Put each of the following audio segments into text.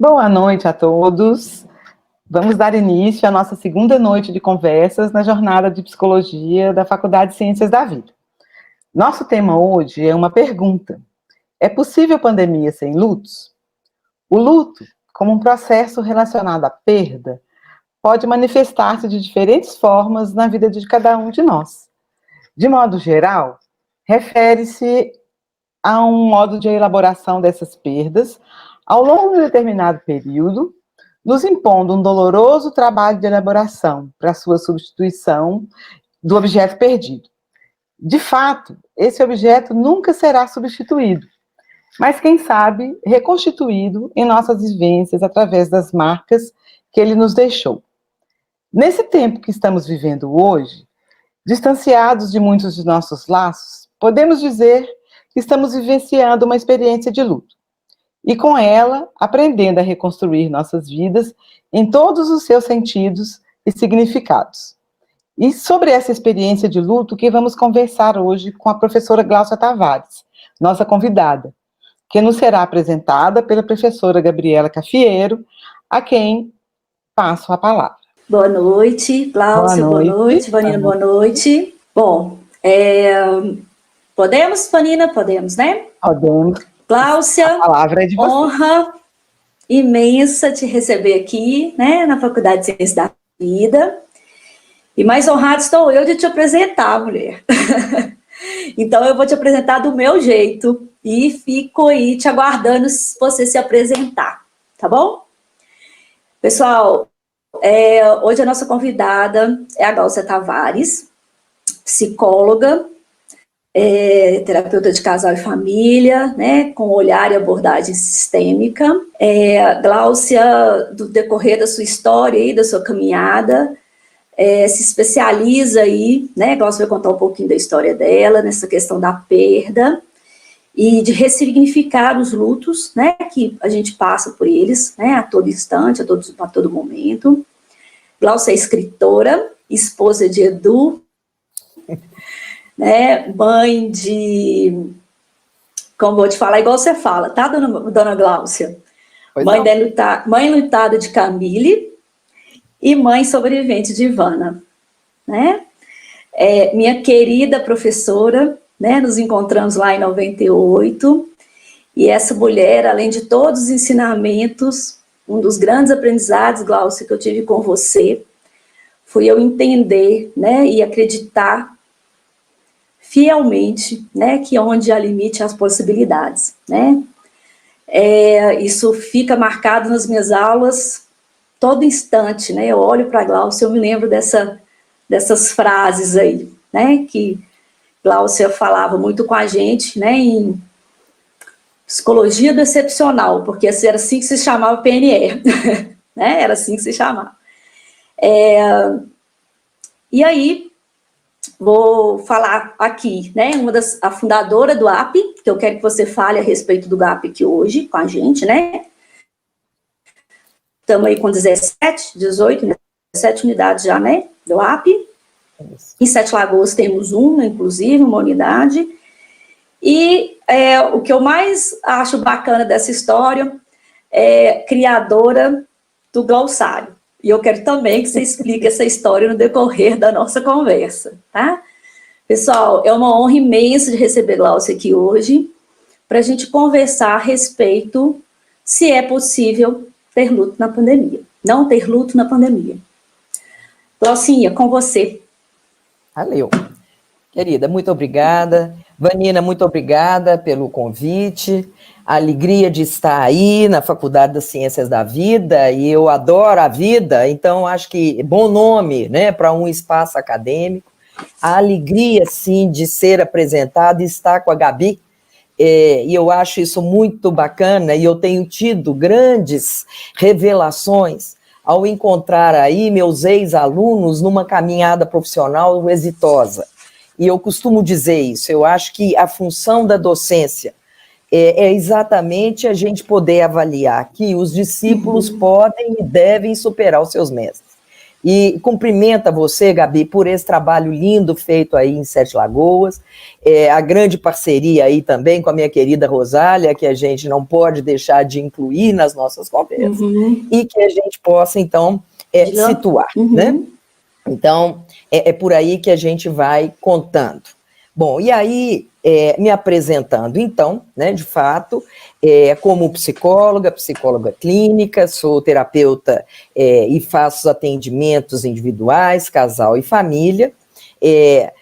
Boa noite a todos. Vamos dar início à nossa segunda noite de conversas na jornada de psicologia da Faculdade de Ciências da Vida. Nosso tema hoje é uma pergunta: é possível pandemia sem lutos? O luto, como um processo relacionado à perda, pode manifestar-se de diferentes formas na vida de cada um de nós. De modo geral, refere-se a um modo de elaboração dessas perdas ao longo de um determinado período, nos impondo um doloroso trabalho de elaboração para sua substituição do objeto perdido. De fato, esse objeto nunca será substituído, mas, quem sabe, reconstituído em nossas vivências através das marcas que ele nos deixou. Nesse tempo que estamos vivendo hoje, distanciados de muitos de nossos laços, podemos dizer que estamos vivenciando uma experiência de luto. E com ela, aprendendo a reconstruir nossas vidas em todos os seus sentidos e significados. E sobre essa experiência de luto que vamos conversar hoje com a professora Gláucia Tavares, nossa convidada, que nos será apresentada pela professora Gabriela Cafiero, a quem passo a palavra. Boa noite, Gláucia, boa noite, Vanina, boa noite. Bom, podemos, Vanina? Podemos, né? Podemos. Gláucia, a palavra é de você. Honra imensa te receber aqui, né, na Faculdade de Ciências da Vida. E mais honrado estou eu de te apresentar, mulher. Então, eu vou te apresentar do meu jeito e fico aí te aguardando você se apresentar, tá bom? Pessoal, hoje a nossa convidada é a Gláucia Tavares, psicóloga, terapeuta de casal e família, né, com olhar e abordagem sistêmica. Gláucia, do decorrer da sua história e da sua caminhada, se especializa aí, né, Gláucia vai contar um pouquinho da história dela, nessa questão da perda, e de ressignificar os lutos, né, que a gente passa por eles, né, a todo instante, a todo momento. Gláucia é escritora, esposa de Edu, né, mãe de, como vou te falar, igual você fala, tá, dona Gláucia? Mãe lutada de Camille e mãe sobrevivente de Ivana, né? Minha querida professora, né, nos encontramos lá em 98, e essa mulher, além de todos os ensinamentos, um dos grandes aprendizados, Gláucia, que eu tive com você, foi eu entender, né, e acreditar fielmente, né, que onde há limite há as possibilidades, né? Isso fica marcado nas minhas aulas todo instante, né? Eu olho para a Gláucia, eu me lembro dessas frases aí, né, que Gláucia falava muito com a gente, né, em psicologia do excepcional, porque era assim que se chamava PNE, né, era assim que se chamava. E aí, vou falar aqui, né, a fundadora do AP, que eu quero que você fale a respeito do GAP aqui hoje com a gente, né. Estamos aí com 17 unidades já, né, do AP. Em Sete Lagoas temos uma, inclusive, uma unidade. E o que eu mais acho bacana dessa história é criadora do glossário. E eu quero também que você explique essa história no decorrer da nossa conversa, tá? Pessoal, é uma honra imensa de receber Gláucia aqui hoje, para a gente conversar a respeito se é possível ter luto na pandemia. Não ter luto na pandemia. Glaucinha, com você. Valeu. Querida, muito obrigada. Vanina, muito obrigada pelo convite. A alegria de estar aí na Faculdade das Ciências da Vida, e eu adoro a vida, então acho que bom nome, né, para um espaço acadêmico. A alegria, sim, de ser apresentada e estar com a Gabi, e eu acho isso muito bacana, e eu tenho tido grandes revelações ao encontrar aí meus ex-alunos numa caminhada profissional exitosa. E eu costumo dizer isso, eu acho que a função da docência é exatamente a gente poder avaliar que os discípulos podem e devem superar os seus mestres. E cumprimenta você, Gabi, por esse trabalho lindo feito aí em Sete Lagoas, a grande parceria aí também com a minha querida Rosália, que a gente não pode deixar de incluir nas nossas conversas, e que a gente possa, então, situar, né? Então, é por aí que a gente vai contando. Bom, e aí, me apresentando, então, né, de fato, como psicóloga clínica, sou terapeuta e faço atendimentos individuais, casal e família,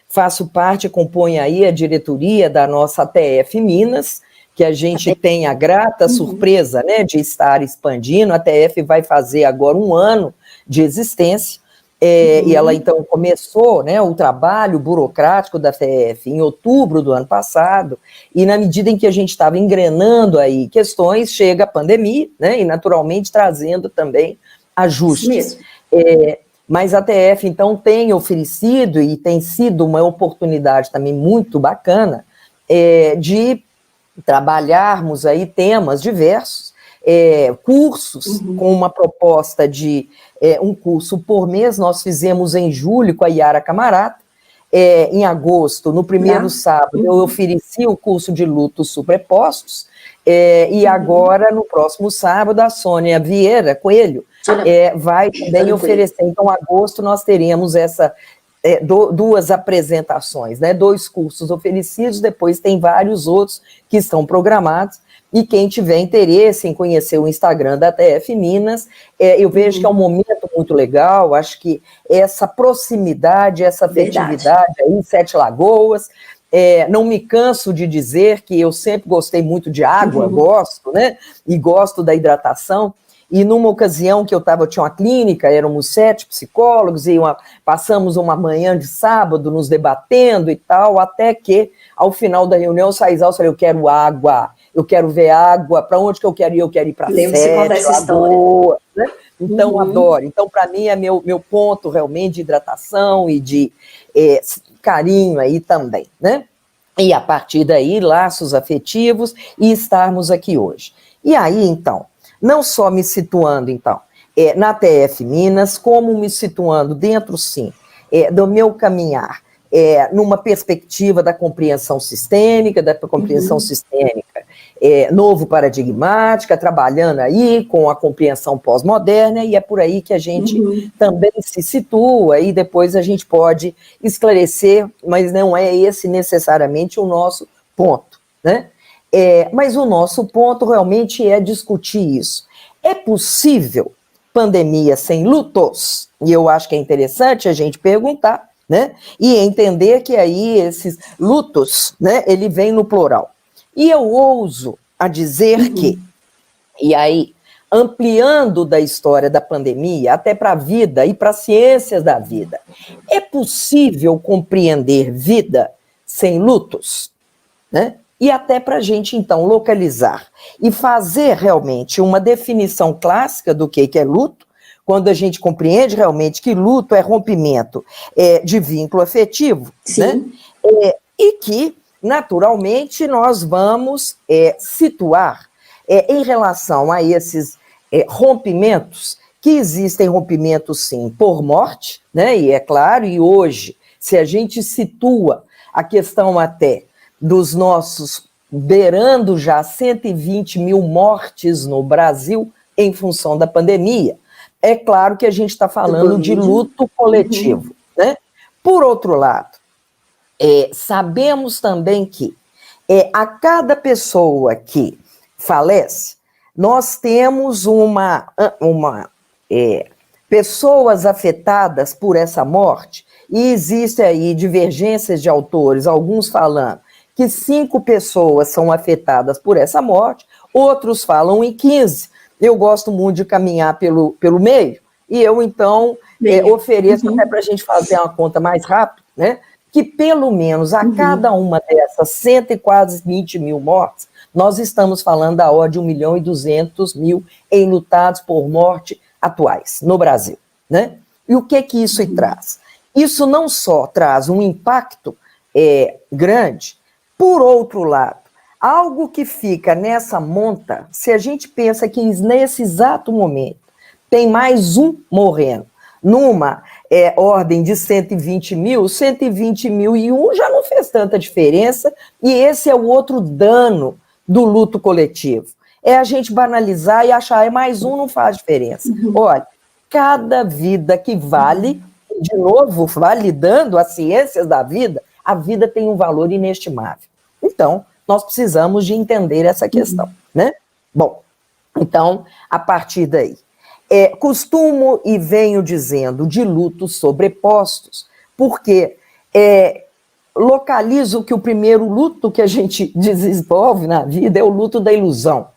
faço parte, componho aí a diretoria da nossa ATF Minas, que a gente tem a grata surpresa, né, de estar expandindo. A ATF vai fazer agora 1 ano de existência, e ela, então, começou, né, o trabalho burocrático da ATF em outubro do ano passado, e na medida em que a gente estava engrenando aí questões, chega a pandemia, né, e naturalmente trazendo também ajustes. Mas a ATF, então, tem oferecido e tem sido uma oportunidade também muito bacana de trabalharmos aí temas diversos, cursos com uma proposta de um curso por mês. Nós fizemos em julho com a Yara Camarata, em agosto, no primeiro sábado, eu ofereci o curso de lutos sobrepostos, e agora, no próximo sábado, a Sônia Vieira Coelho vai também oferecer. Então, em agosto, nós teremos duas apresentações, né, 2 cursos oferecidos, depois tem vários outros que estão programados, e quem tiver interesse em conhecer o Instagram da ATF Minas, eu vejo que é um momento muito legal. Acho que essa proximidade, essa afetividade aí em Sete Lagoas, não me canso de dizer que eu sempre gostei muito de água, gosto, né, e gosto da hidratação. E numa ocasião que eu tinha uma clínica, éramos 7 psicólogos, e passamos uma manhã de sábado nos debatendo e tal, até que, ao final da reunião, eu saí exausto, falei, eu quero água, eu quero ver água, para onde que eu quero ir? Eu quero ir para 7, Lagoas, né? Então, adoro. Então, para mim, é meu ponto realmente de hidratação e de carinho aí também, né? E a partir daí, laços afetivos, e estarmos aqui hoje. E aí, então, não só me situando, então, na ATF Minas, como me situando dentro, sim, do meu caminhar, numa perspectiva da compreensão sistêmica, novo paradigmática, trabalhando aí com a compreensão pós-moderna, e é por aí que a gente também se situa, e depois a gente pode esclarecer, mas não é esse necessariamente o nosso ponto, né? Mas o nosso ponto realmente é discutir isso. É possível pandemia sem lutos? E eu acho que é interessante a gente perguntar, né? E entender que aí esses lutos, né, ele vem no plural. E eu ouso a dizer que, e aí, ampliando da história da pandemia até para a vida e para as ciências da vida, é possível compreender vida sem lutos, né? E até para a gente, então, localizar e fazer realmente uma definição clássica do que é luto, quando a gente compreende realmente que luto é rompimento de vínculo afetivo, né? E que, naturalmente, nós vamos situar em relação a esses rompimentos, que existem rompimentos, sim, por morte, né? E é claro, e hoje, se a gente situa a questão até dos nossos, beirando já 120 mil mortes no Brasil em função da pandemia, é claro que a gente está falando de luto coletivo, né? Por outro lado, sabemos também que a cada pessoa que falece, nós temos pessoas afetadas por essa morte, e existem aí divergências de autores, alguns falando que 5 pessoas são afetadas por essa morte, outros falam em 15. Eu gosto muito de caminhar pelo meio, e eu, então, ofereço, até para a gente fazer uma conta mais rápida, né, que pelo menos a cada uma dessas 120 mil mortes, nós estamos falando da ordem de 1.200.000 enlutados por morte atuais no Brasil, né? E o que isso traz? Isso não só traz um impacto grande, por outro lado, algo que fica nessa monta, se a gente pensa que nesse exato momento tem mais um morrendo numa ordem de 120 mil, 120.001 já não fez tanta diferença, e esse é o outro dano do luto coletivo. É a gente banalizar e achar, mais um não faz diferença. Olha, cada vida que vale, de novo, validando as ciências da vida, a vida tem um valor inestimável. Então, nós precisamos de entender essa questão, né? Bom, então, a partir daí, costumo e venho dizendo de lutos sobrepostos, porque localizo que o primeiro luto que a gente desenvolve na vida é o luto da ilusão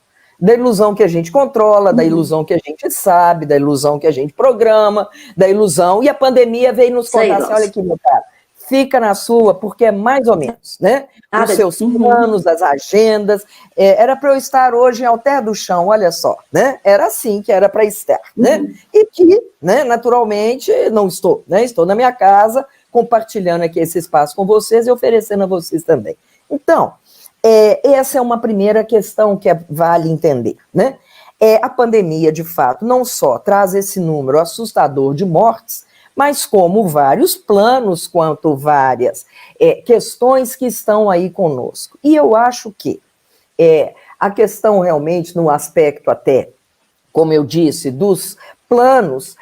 que a gente controla, da ilusão que a gente sabe, da ilusão que a gente programa, da ilusão, e a pandemia veio nos contar assim, olha aqui, meu cara, fica na sua, porque é mais ou menos, né? Os seus planos, as agendas, era para eu estar hoje em Alter do Chão, olha só, né? Era assim que era para estar, né? E que, né, naturalmente, não estou, né? Estou na minha casa, compartilhando aqui esse espaço com vocês e oferecendo a vocês também. Então, essa é uma primeira questão que vale entender, né? A pandemia, de fato, não só traz esse número assustador de mortes, mas como vários planos, quanto várias questões que estão aí conosco. E eu acho que a questão realmente, no aspecto até, como eu disse, dos planos,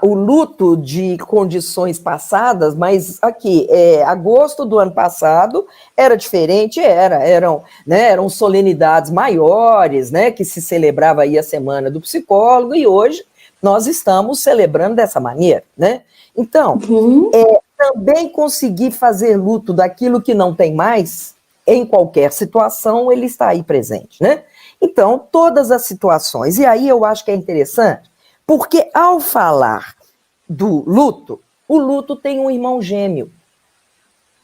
o luto de condições passadas, mas aqui, agosto do ano passado era diferente, eram solenidades maiores, né, que se celebrava aí a Semana do Psicólogo, e hoje nós estamos celebrando dessa maneira, né? Então, também conseguir fazer luto daquilo que não tem mais, em qualquer situação, ele está aí presente, né? Então, todas as situações, e aí eu acho que é interessante, porque ao falar do luto, o luto tem um irmão gêmeo.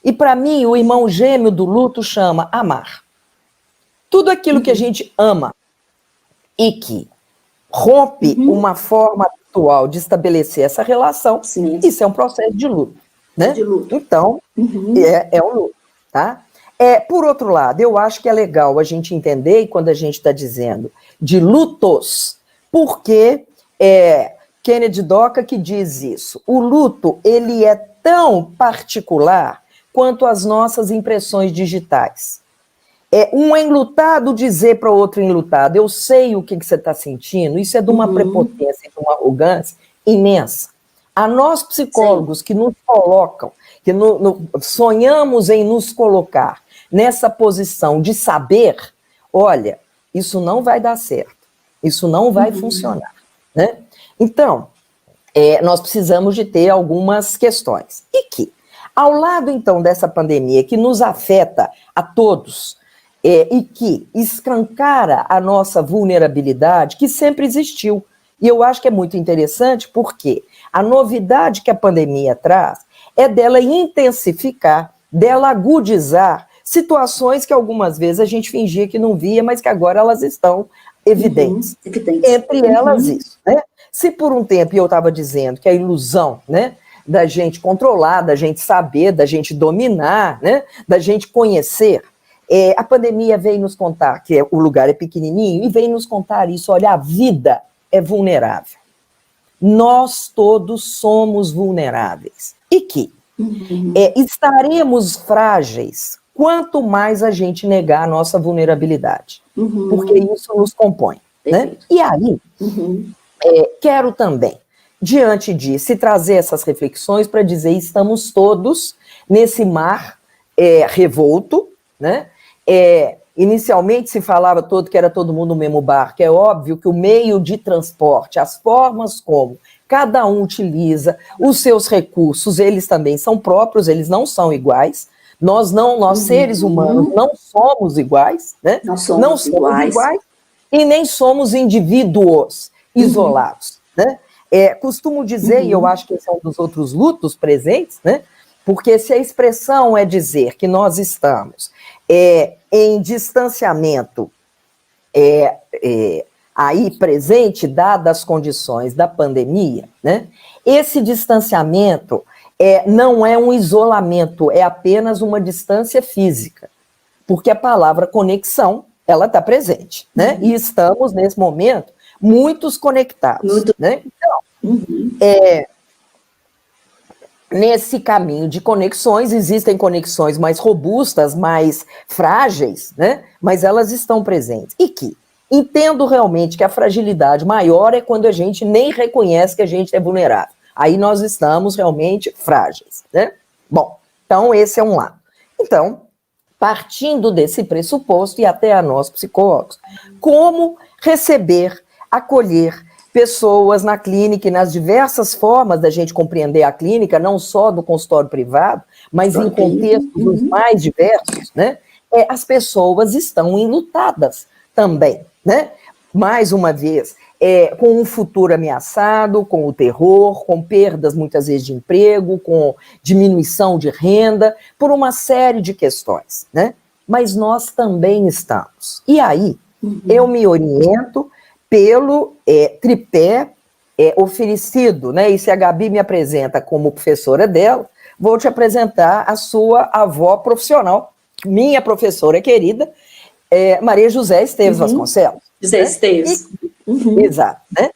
E para mim, o irmão gêmeo do luto chama amar. Tudo aquilo que a gente ama e que rompe uma forma atual de estabelecer essa relação, isso é um processo de luto, né? De luto. Então, é um luto, tá? Por outro lado, eu acho que é legal a gente entender, quando a gente está dizendo de lutos, porque Kennedy Doka que diz isso. O luto, ele é tão particular quanto as nossas impressões digitais. Um enlutado dizer para outro enlutado, eu sei o que você está sentindo, isso é de uma prepotência, de uma arrogância imensa. A nós psicólogos que nos colocam, que sonhamos em nos colocar nessa posição de saber, olha, isso não vai dar certo, isso não vai funcionar, né? Então, nós precisamos de ter algumas questões. E que, ao lado, então, dessa pandemia que nos afeta a todos, e que escancara a nossa vulnerabilidade, que sempre existiu. E eu acho que é muito interessante porque a novidade que a pandemia traz é dela intensificar, dela agudizar situações que algumas vezes a gente fingia que não via, mas que agora elas estão evidentes. Entre elas isso, né? Se por um tempo eu estava dizendo que a ilusão, né, da gente controlar, da gente saber, da gente dominar, né, da gente conhecer, a pandemia veio nos contar que o lugar é pequenininho e veio nos contar isso, olha, a vida é vulnerável. Nós todos somos vulneráveis. E que estaremos frágeis quanto mais a gente negar a nossa vulnerabilidade. Porque isso nos compõe. Né? E aí, quero também, diante disso, trazer essas reflexões para dizer estamos todos nesse mar revolto, né? Inicialmente se falava que era todo mundo no mesmo barco. É óbvio que o meio de transporte, as formas como cada um utiliza os seus recursos, eles também são próprios, eles não são iguais. Nós seres humanos não somos iguais, né? Não somos iguais e nem somos indivíduos isolados, né? Costumo dizer, e eu acho que esse é um dos outros lutos presentes, né? Porque se a expressão é dizer que nós estamos em distanciamento aí presente, dadas as condições da pandemia, né? Esse distanciamento não é um isolamento, é apenas uma distância física, porque a palavra conexão, ela está presente, né? E estamos, nesse momento, muitos conectados, né? Então, Nesse caminho de conexões, existem conexões mais robustas, mais frágeis, né? Mas elas estão presentes. E que entendo realmente que a fragilidade maior é quando a gente nem reconhece que a gente é vulnerável. Aí nós estamos realmente frágeis, né? Bom, então esse é um lado. Então, partindo desse pressuposto, e até a nós psicólogos, como receber, acolher pessoas na clínica e nas diversas formas da gente compreender a clínica, não só do consultório privado, mas em contextos os mais diversos, né? As pessoas estão enlutadas também, né? Mais uma vez, com um futuro ameaçado, com o terror, com perdas muitas vezes de emprego, com diminuição de renda, por uma série de questões, né? Mas nós também estamos. E aí, eu me oriento pelo tripé oferecido, né? E se a Gabi me apresenta como professora dela, vou te apresentar a sua avó profissional, minha professora querida, Maria José Esteves Vasconcelos. José Esteves. Exato, né?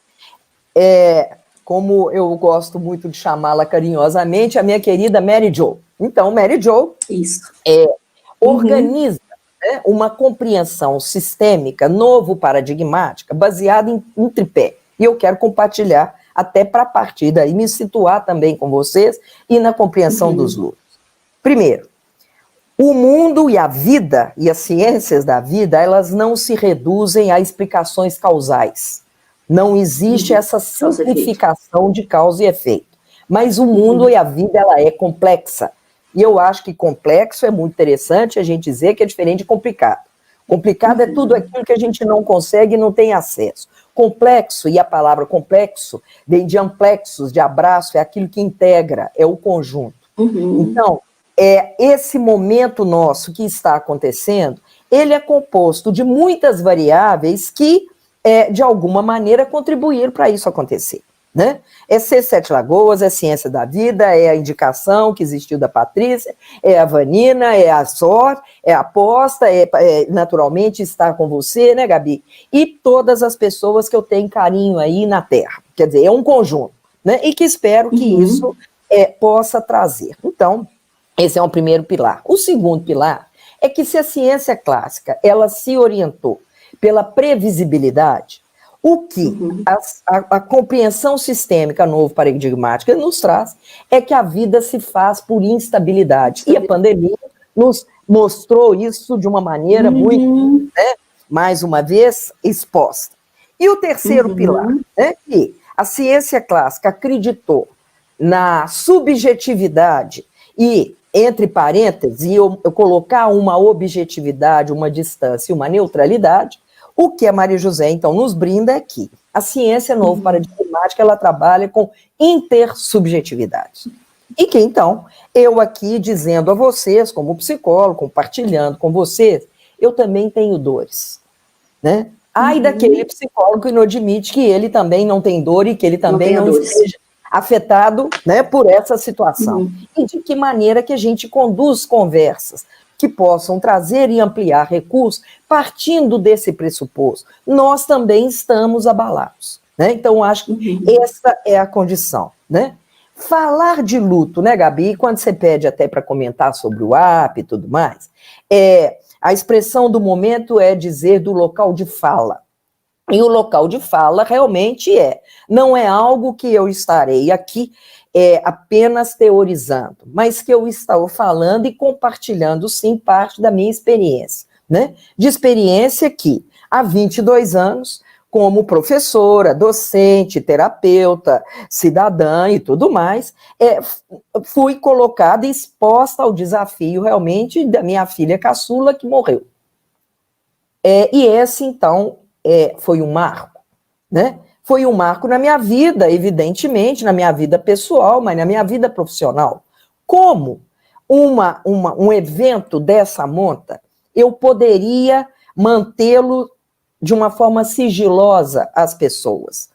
Como eu gosto muito de chamá-la carinhosamente, a minha querida Mary Jo. Então, Mary Jo organiza uma compreensão sistêmica, novo paradigmática, baseada em tripé. E eu quero compartilhar, até para partir daí, me situar também com vocês e na compreensão dos lutos. Primeiro, o mundo e a vida, e as ciências da vida, elas não se reduzem a explicações causais. Não existe essa simplificação de causa e efeito. Mas o mundo e a vida, ela é complexa. E eu acho que complexo é muito interessante a gente dizer que é diferente de complicado. Complicado é tudo aquilo que a gente não consegue e não tem acesso. Complexo, e a palavra complexo vem de amplexos, de abraço, é aquilo que integra, é o conjunto. Então, esse momento nosso que está acontecendo, ele é composto de muitas variáveis que, de alguma maneira, contribuíram para isso acontecer. Né? É C7 Lagoas, é Ciência da Vida, é a indicação que existiu da Patrícia, é a Vanina, é a SOR, é a aposta, naturalmente estar com você, né, Gabi? E todas as pessoas que eu tenho carinho aí na Terra. Quer dizer, é um conjunto, né? E que espero que isso possa trazer. Então, esse é o primeiro pilar. O segundo pilar é que se a ciência clássica ela se orientou pela previsibilidade, o que a compreensão sistêmica novo paradigmática nos traz é que a vida se faz por instabilidade. E a pandemia nos mostrou isso de uma maneira muito, né, mais uma vez, exposta. E o terceiro pilar, né, que a ciência clássica acreditou na subjetividade e, entre parênteses, eu colocar uma objetividade, uma distância e uma neutralidade. O que a Maria José, então, nos brinda é que a ciência novo paradigmática, ela trabalha com intersubjetividade. E que, então, eu aqui dizendo a vocês, como psicólogo, compartilhando com vocês, eu também tenho dores, né? Ai daquele psicólogo que não admite que ele também não tem dor e que ele também não esteja afetado, né, por essa situação. E de que maneira que a gente conduz conversas que possam trazer e ampliar recursos, partindo desse pressuposto. Nós também estamos abalados, né? Então, acho que essa é a condição, né? Falar de luto, né, Gabi? Quando você pede até para comentar sobre o AP e tudo mais, a expressão do momento é dizer do local de fala. E o local de fala realmente não é algo que eu estarei aqui apenas teorizando, mas que eu estou falando e compartilhando, sim, parte da minha experiência, né? De experiência que, há 22 anos, como professora, docente, terapeuta, cidadã e tudo mais, fui colocada, exposta ao desafio, realmente, da minha filha caçula, que morreu. E esse, então, foi um marco, né? Foi um marco na minha vida, evidentemente, na minha vida pessoal, mas na minha vida profissional. Como um evento dessa monta, eu poderia mantê-lo de uma forma sigilosa às pessoas.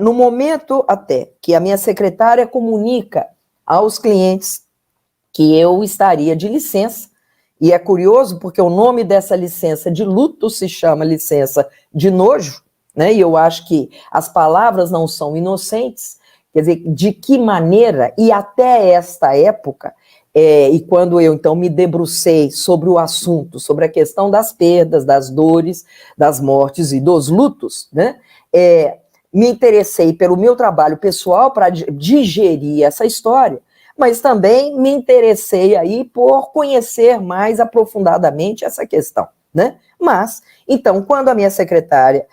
No momento até que a minha secretária comunica aos clientes que eu estaria de licença, e é curioso porque o nome dessa licença de luto se chama licença de nojo, né? E eu acho que as palavras não são inocentes, quer dizer, de que maneira, e até esta época, e quando eu, então, me debrucei sobre o assunto, sobre a questão das perdas, das dores, das mortes e dos lutos, né? Me interessei pelo meu trabalho pessoal para digerir essa história, mas também me interessei aí por conhecer mais aprofundadamente essa questão, né? Mas, então, quando a minha secretária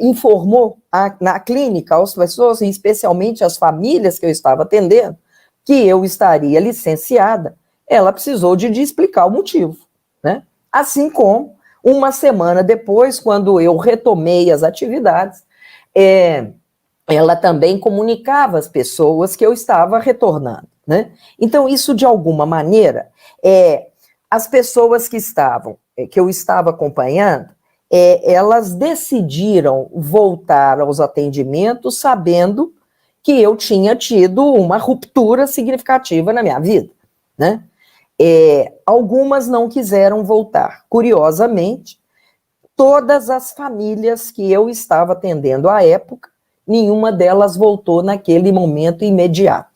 informou na clínica às pessoas, e especialmente às famílias que eu estava atendendo, que eu estaria licenciada, ela precisou de explicar o motivo, né? Assim como, uma semana depois, quando eu retomei as atividades, ela também comunicava às pessoas que eu estava retornando, né? Então, isso, de alguma maneira, as pessoas que eu estava acompanhando, elas decidiram voltar aos atendimentos sabendo que eu tinha tido uma ruptura significativa na minha vida, né? Algumas não quiseram voltar. Curiosamente, todas as famílias que eu estava atendendo à época, nenhuma delas voltou naquele momento imediato.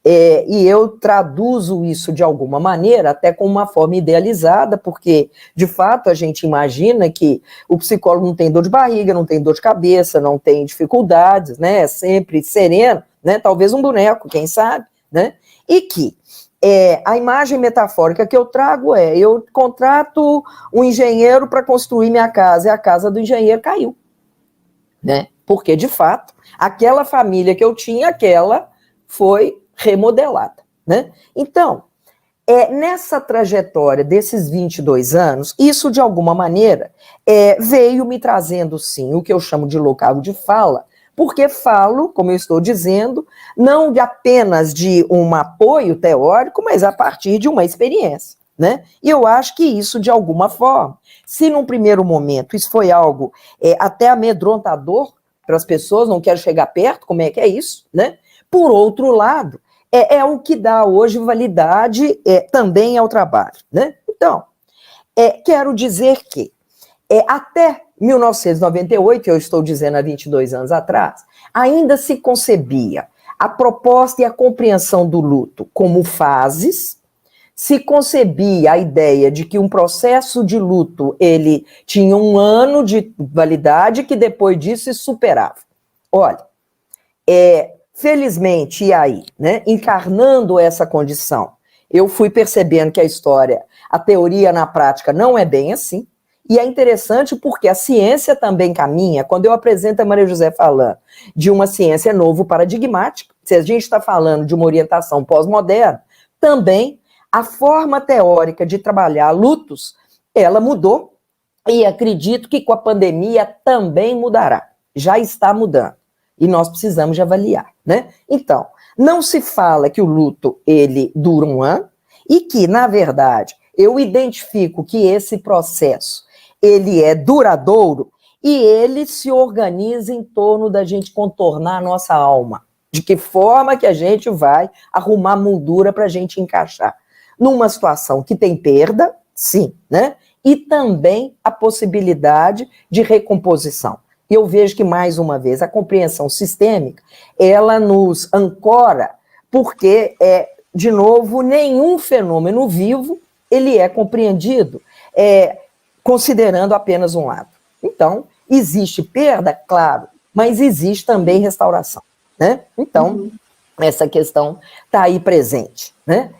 E eu traduzo isso de alguma maneira, até com uma forma idealizada, porque, de fato, a gente imagina que o psicólogo não tem dor de barriga, não tem dor de cabeça, não tem dificuldades, né? É sempre sereno, né? Talvez um boneco, quem sabe, né? E que a imagem metafórica que eu trago eu contrato um engenheiro para construir minha casa, e a casa do engenheiro caiu, né? Porque, de fato, aquela família que eu tinha, aquela foi remodelada, né? Então, nessa trajetória desses 22 anos, isso, de alguma maneira, veio me trazendo, sim, o que eu chamo de local de fala, porque falo, como eu estou dizendo, não apenas de um apoio teórico, mas a partir de uma experiência, né? E eu acho que isso, de alguma forma, se num primeiro momento isso foi algo até amedrontador para as pessoas, não quero chegar perto, como é que é isso, né? Por outro lado, é o que dá hoje validade também ao trabalho, né? Então, quero dizer que até 1998, eu estou dizendo há 22 anos atrás, ainda se concebia a proposta e a compreensão do luto como fases, se concebia a ideia de que um processo de luto, ele tinha um ano de validade, que depois disso se superava. Olha, felizmente, e aí, né, encarnando essa condição, eu fui percebendo que a teoria na prática não é bem assim, e é interessante porque a ciência também caminha. Quando eu apresento a Maria José falando de uma ciência novo paradigmática, se a gente está falando de uma orientação pós-moderna, também a forma teórica de trabalhar lutos, ela mudou, e acredito que com a pandemia também mudará, já está mudando. E nós precisamos de avaliar, né? Então, não se fala que o luto, ele dura um ano, e que, na verdade, eu identifico que esse processo, ele é duradouro, e ele se organiza em torno da gente contornar a nossa alma. De que forma que a gente vai arrumar moldura para a gente encaixar numa situação que tem perda, sim, né? E também a possibilidade de recomposição. E eu vejo que, mais uma vez, a compreensão sistêmica, ela nos ancora, porque, de novo, nenhum fenômeno vivo, ele é compreendido considerando apenas um lado. Então, existe perda, claro, mas existe também restauração, né? Então, essa questão está aí presente, né?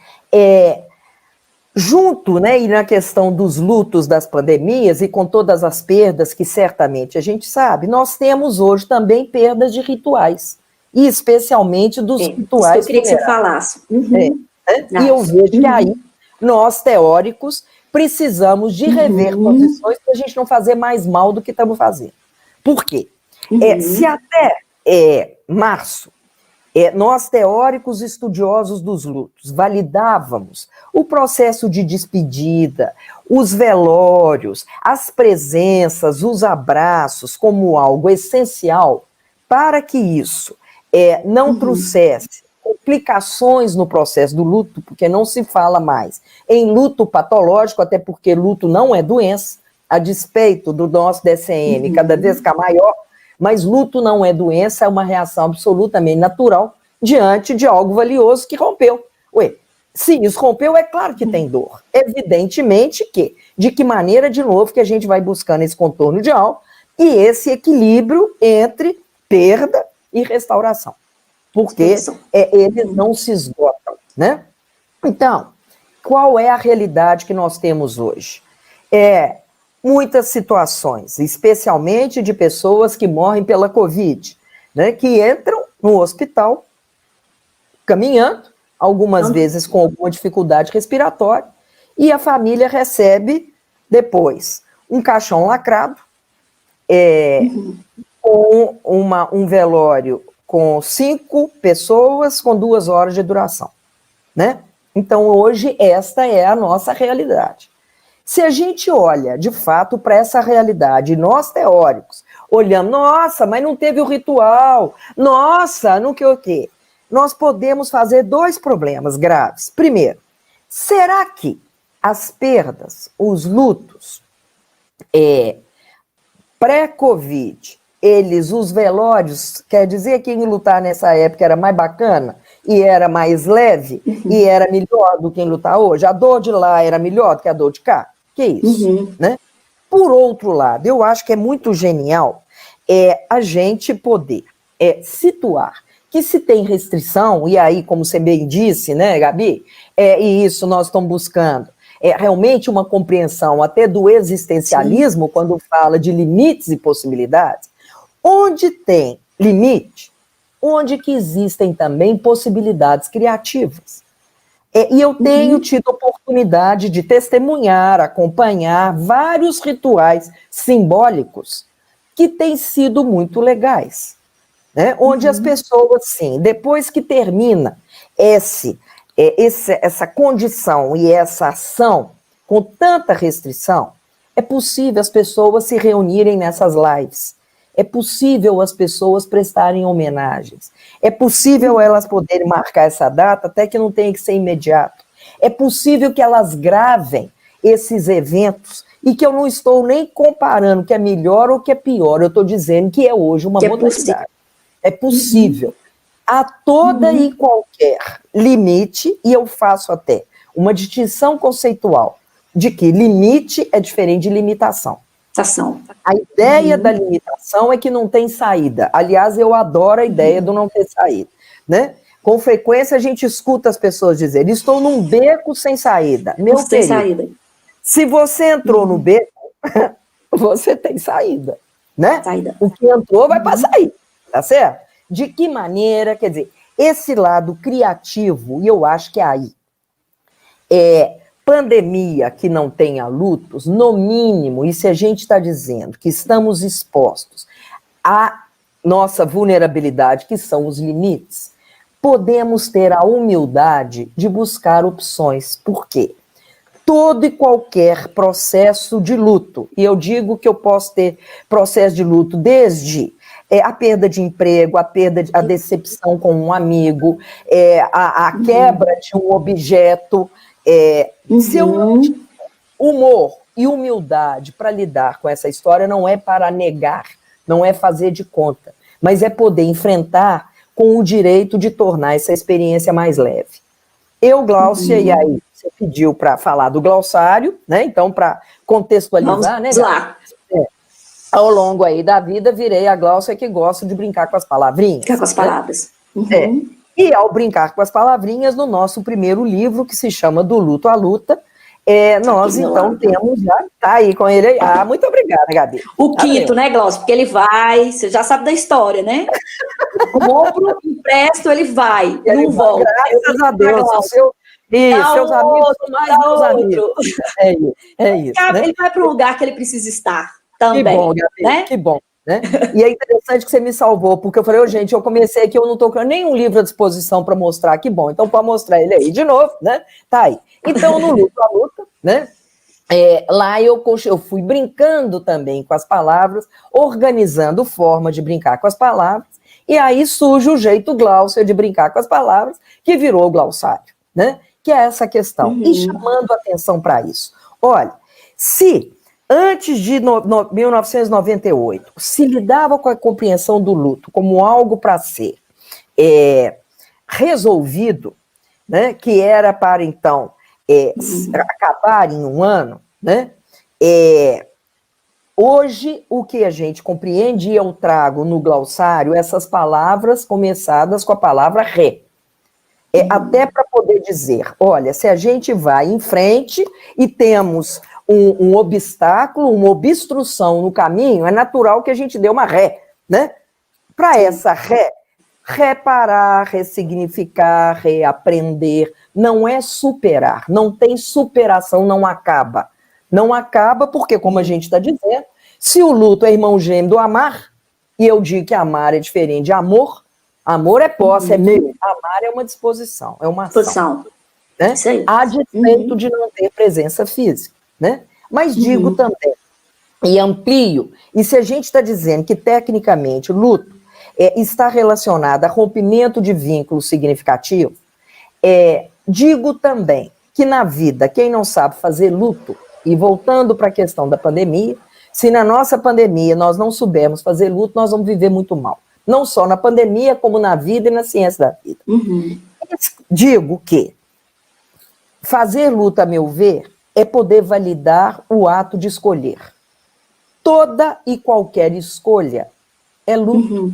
Junto, né, e na questão dos lutos das pandemias e com todas as perdas que certamente a gente sabe, nós temos hoje também perdas de rituais, e especialmente dos rituais. Isso que eu queria que você falasse. E eu vejo que aí nós, teóricos, precisamos de rever posições para a gente não fazer mais mal do que estamos fazendo. Por quê? Se até março, nós, teóricos estudiosos dos lutos, validávamos o processo de despedida, os velórios, as presenças, os abraços como algo essencial para que isso não trouxesse complicações no processo do luto, porque não se fala mais em luto patológico, até porque luto não é doença, a despeito do nosso DCM cada vez ficar maior, mas luto não é doença, é uma reação absolutamente natural diante de algo valioso que rompeu. Ué, se isso rompeu, é claro que tem dor. Evidentemente que, de que maneira, de novo, que a gente vai buscando esse contorno de algo e esse equilíbrio entre perda e restauração. Porque eles não se esgotam, né? Então, qual é a realidade que nós temos hoje? Muitas situações, especialmente de pessoas que morrem pela Covid, né, que entram no hospital caminhando, algumas vezes com alguma dificuldade respiratória, e a família recebe depois um caixão lacrado, com um velório com 5 pessoas com 2 horas de duração, né? Então, hoje, esta é a nossa realidade. Se a gente olha, de fato, para essa realidade, nós teóricos, olhamos, nossa, mas não teve o ritual, nossa, não que o quê? Nós podemos fazer 2 problemas graves. Primeiro, será que as perdas, os lutos, pré-Covid, os velórios, quer dizer que em lutar nessa época era mais bacana, e era mais leve, e era melhor do que em lutar hoje? A dor de lá era melhor do que a dor de cá? Que isso, né? Por outro lado, eu acho que é muito genial a gente poder situar que se tem restrição, e aí, como você bem disse, né, Gabi, e isso nós estamos buscando, realmente uma compreensão até do existencialismo, quando fala de limites e possibilidades. Onde tem limite, onde que existem também possibilidades criativas. E eu tenho tido oportunidade de testemunhar, acompanhar vários rituais simbólicos que têm sido muito legais, né? Onde as pessoas, sim, depois que termina essa condição e essa ação com tanta restrição, é possível as pessoas se reunirem nessas lives. É possível as pessoas prestarem homenagens. É possível elas poderem marcar essa data, até que não tenha que ser imediato. É possível que elas gravem esses eventos e que eu não estou nem comparando que é melhor ou que é pior. Eu estou dizendo que é hoje uma modalidade. É possível. Há toda e qualquer limite, e eu faço até uma distinção conceitual de que limite é diferente de limitação. A ideia da limitação é que não tem saída. Aliás, eu adoro a ideia do não ter saída, né? Com frequência a gente escuta as pessoas dizerem: estou num beco sem saída. Meu querido, se você entrou no beco, você tem saída, né? O que entrou vai para sair, tá certo? De que maneira, quer dizer, esse lado criativo, e eu acho que aí pandemia que não tenha lutos, no mínimo, e se a gente está dizendo que estamos expostos à nossa vulnerabilidade, que são os limites, podemos ter a humildade de buscar opções. Por quê? Todo e qualquer processo de luto, e eu digo que eu posso ter processo de luto desde a perda de emprego, a decepção com um amigo, a quebra de um objeto. Se eu não tiver humor e humildade para lidar com essa história, não é para negar, não é fazer de conta, mas é poder enfrentar com o direito de tornar essa experiência mais leve. Eu, Gláucia, e aí você pediu para falar do glossário, né? Então, para contextualizar, vamos né? Lá. Ao longo aí da vida, virei a Gláucia que gosta de brincar com as palavrinhas. Brincar com as palavras. E ao brincar com as palavrinhas, no nosso primeiro livro, que se chama Do Luto à Luta, nós então temos, já tá aí com ele aí. Muito obrigada, Gabi. O quinto, né, Glaucio? Porque ele vai, você já sabe da história, né? Compro, empresto, ele vai, ele não volta. Graças a Deus. Seus amigos são mais meus amigos. É isso. Né? Ele vai para o lugar que ele precisa estar também. Que bom, Gabi, né? Que bom. Né? E é interessante que você me salvou, porque eu falei, gente, eu comecei aqui, eu não estou com nenhum livro à disposição para mostrar, que bom, então para mostrar ele aí de novo, né? Tá aí. Então, no Luto à Luta, né? Lá eu fui brincando também com as palavras, organizando forma de brincar com as palavras, e aí surge o jeito Gláucia de brincar com as palavras, que virou o glossário, né? Que é essa questão, e chamando atenção para isso. Olha, se antes de 1998, se lidava com a compreensão do luto como algo para ser resolvido, né, que era para, então, acabar em um ano, né, hoje, o que a gente compreende, e eu trago no glossário essas palavras começadas com a palavra ré. Até para poder dizer, olha, se a gente vai em frente e temos um obstáculo, uma obstrução no caminho, é natural que a gente dê uma ré, né? Para essa ré, reparar, ressignificar, reaprender, não é superar, não tem superação, não acaba. Não acaba porque, como a gente está dizendo, se o luto é irmão gêmeo do amar, e eu digo que amar é diferente de amor, amor é posse, é meu, amar é uma disposição, é uma ação. Né? A despeito de não ter presença física. Né? Mas digo também, e amplio, e se a gente está dizendo que tecnicamente o luto está relacionado a rompimento de vínculo significativo, digo também que na vida, quem não sabe fazer luto, e voltando para a questão da pandemia, se na nossa pandemia nós não soubermos fazer luto, nós vamos viver muito mal. Não só na pandemia, como na vida e na ciência da vida. Digo que fazer luto, a meu ver, é poder validar o ato de escolher. Toda e qualquer escolha é luto.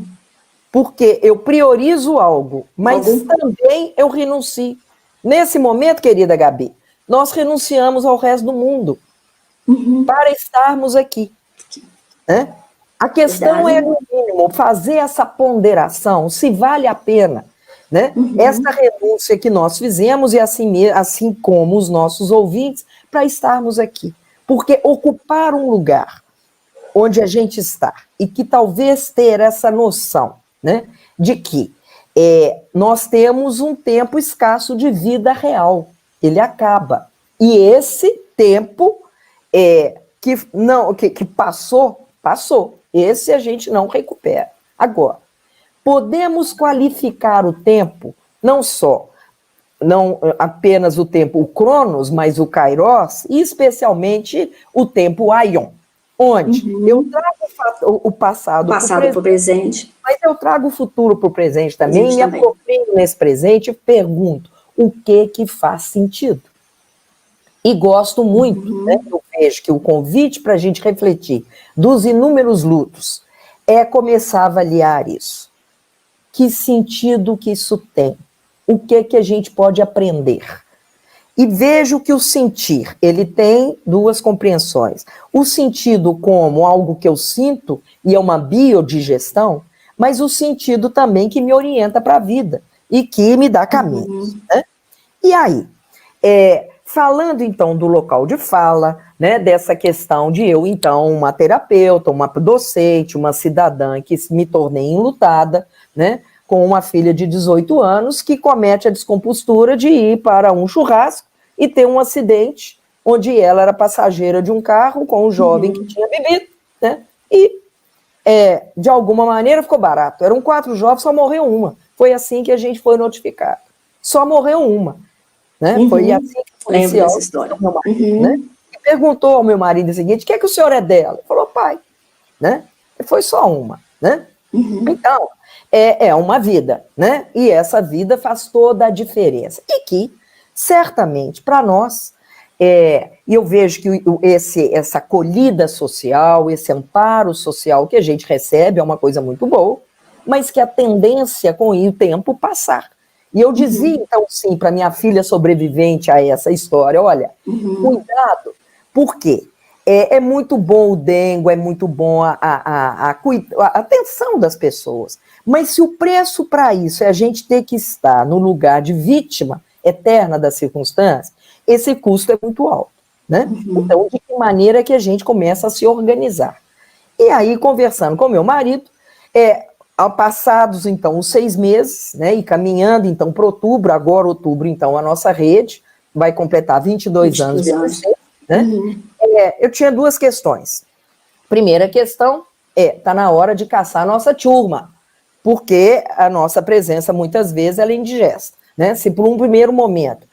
Porque eu priorizo algo, mas também eu renuncio. Nesse momento, querida Gabi, nós renunciamos ao resto do mundo para estarmos aqui. Né? A questão é, no mínimo, fazer essa ponderação, se vale a pena, né? Essa renúncia que nós fizemos, e assim como os nossos ouvintes, para estarmos aqui. Porque ocupar um lugar onde a gente está, e que talvez ter essa noção, né, de que nós temos um tempo escasso de vida real, ele acaba. E esse tempo que passou, esse a gente não recupera. Agora, podemos qualificar o tempo, não apenas o tempo, o Cronos, mas o Kairos, e especialmente o tempo Aion, onde eu trago o passado para o presente, mas eu trago o futuro para o presente também, me aproprio nesse presente e pergunto, o que faz sentido? E gosto muito, né? Eu vejo que o convite para a gente refletir dos inúmeros lutos é começar a avaliar isso. Que sentido que isso tem? O que a gente pode aprender? E vejo que o sentir, ele tem duas compreensões. O sentido como algo que eu sinto, e é uma biodigestão, mas o sentido também que me orienta para a vida e que me dá caminhos. Né? E aí, falando então do local de fala, né, dessa questão de eu, então, uma terapeuta, uma docente, uma cidadã que me tornei enlutada, né, com uma filha de 18 anos que comete a descompostura de ir para um churrasco e ter um acidente onde ela era passageira de um carro com um jovem que tinha bebido, né, e de alguma maneira ficou barato. Eram 4 jovens, só morreu uma. Foi assim que a gente foi notificado. Só morreu uma. Né? Foi assim que lembro dessa história. Meu marido, né? E perguntou ao meu marido o seguinte: o que é que o senhor é dela? Ele falou: pai. Né? E foi só uma. Né? Então, é uma vida. Né? E essa vida faz toda a diferença. E que, certamente, para nós, e eu vejo que essa acolhida social, esse amparo social que a gente recebe é uma coisa muito boa, mas que a tendência com o tempo passar. E eu dizia, então, sim, para minha filha sobrevivente a essa história, olha, cuidado, porque é muito bom o dengue, é muito bom a atenção das pessoas, mas se o preço para isso é a gente ter que estar no lugar de vítima eterna das circunstâncias, esse custo é muito alto, né? Então, de que maneira que a gente começa a se organizar? E aí, conversando com meu marido, passados, então, os 6 meses, né, e caminhando, então, para outubro, agora outubro, então, a nossa rede vai completar 22 anos. Né? Eu tinha 2 questões. Primeira questão está na hora de caçar a nossa turma, porque a nossa presença, muitas vezes, ela é indigesta. Né? Se por um primeiro momento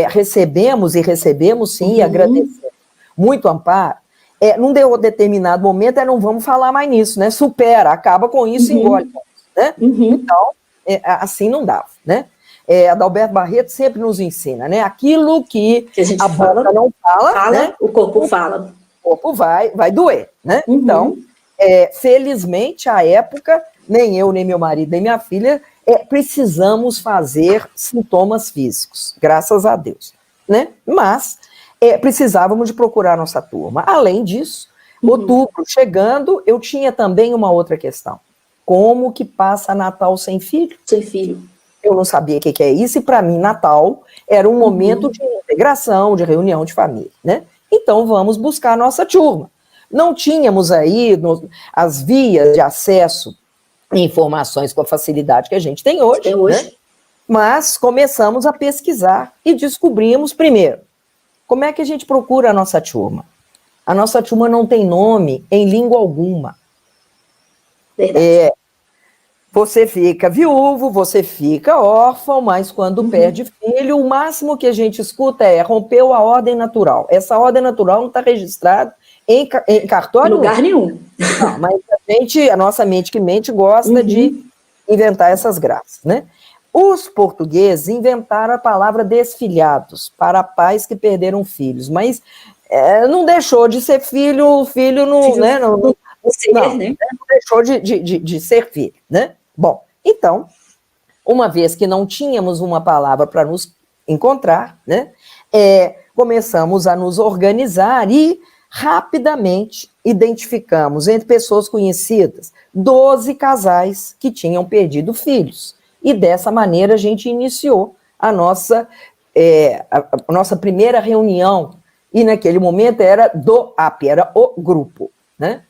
recebemos sim, e agradecemos muito amparo, num determinado momento, não vamos falar mais nisso, né? Supera, acaba com isso e engole, né? Então, assim não dava, né? Adalberto Barreto sempre nos ensina, né? Aquilo que a gente boca não fala, né? O corpo fala. O corpo vai doer, né? Então, felizmente, à época, nem eu, nem meu marido, nem minha filha, precisamos fazer sintomas físicos, graças a Deus, né? Mas precisávamos de procurar nossa turma. Além disso, outubro chegando, eu tinha também uma outra questão. Como que passa Natal sem filho? Sem filho. Eu não sabia o que é isso, e para mim, Natal era um momento de integração, de reunião de família, né? Então, vamos buscar a nossa turma. Não tínhamos aí as vias de acesso a informações com a facilidade que a gente tem hoje, né? Mas começamos a pesquisar e descobrimos, primeiro, como é que a gente procura a nossa turma? A nossa turma não tem nome em língua alguma. Verdade. Você fica viúvo, você fica órfão, mas quando perde filho, o máximo que a gente escuta rompeu a ordem natural. Essa ordem natural não está registrada em cartório? Em lugar nenhum. Não, mas a nossa mente que mente gosta de inventar essas graças, né? Os portugueses inventaram a palavra desfilhados para pais que perderam filhos, mas não deixou de ser filho, o filho não deixou de ser filho, né? Bom, então, uma vez que não tínhamos uma palavra para nos encontrar, né, começamos a nos organizar e rapidamente identificamos entre pessoas conhecidas 12 casais que tinham perdido filhos. E dessa maneira a gente iniciou a nossa primeira reunião. E naquele momento era do AP, era o grupo, né?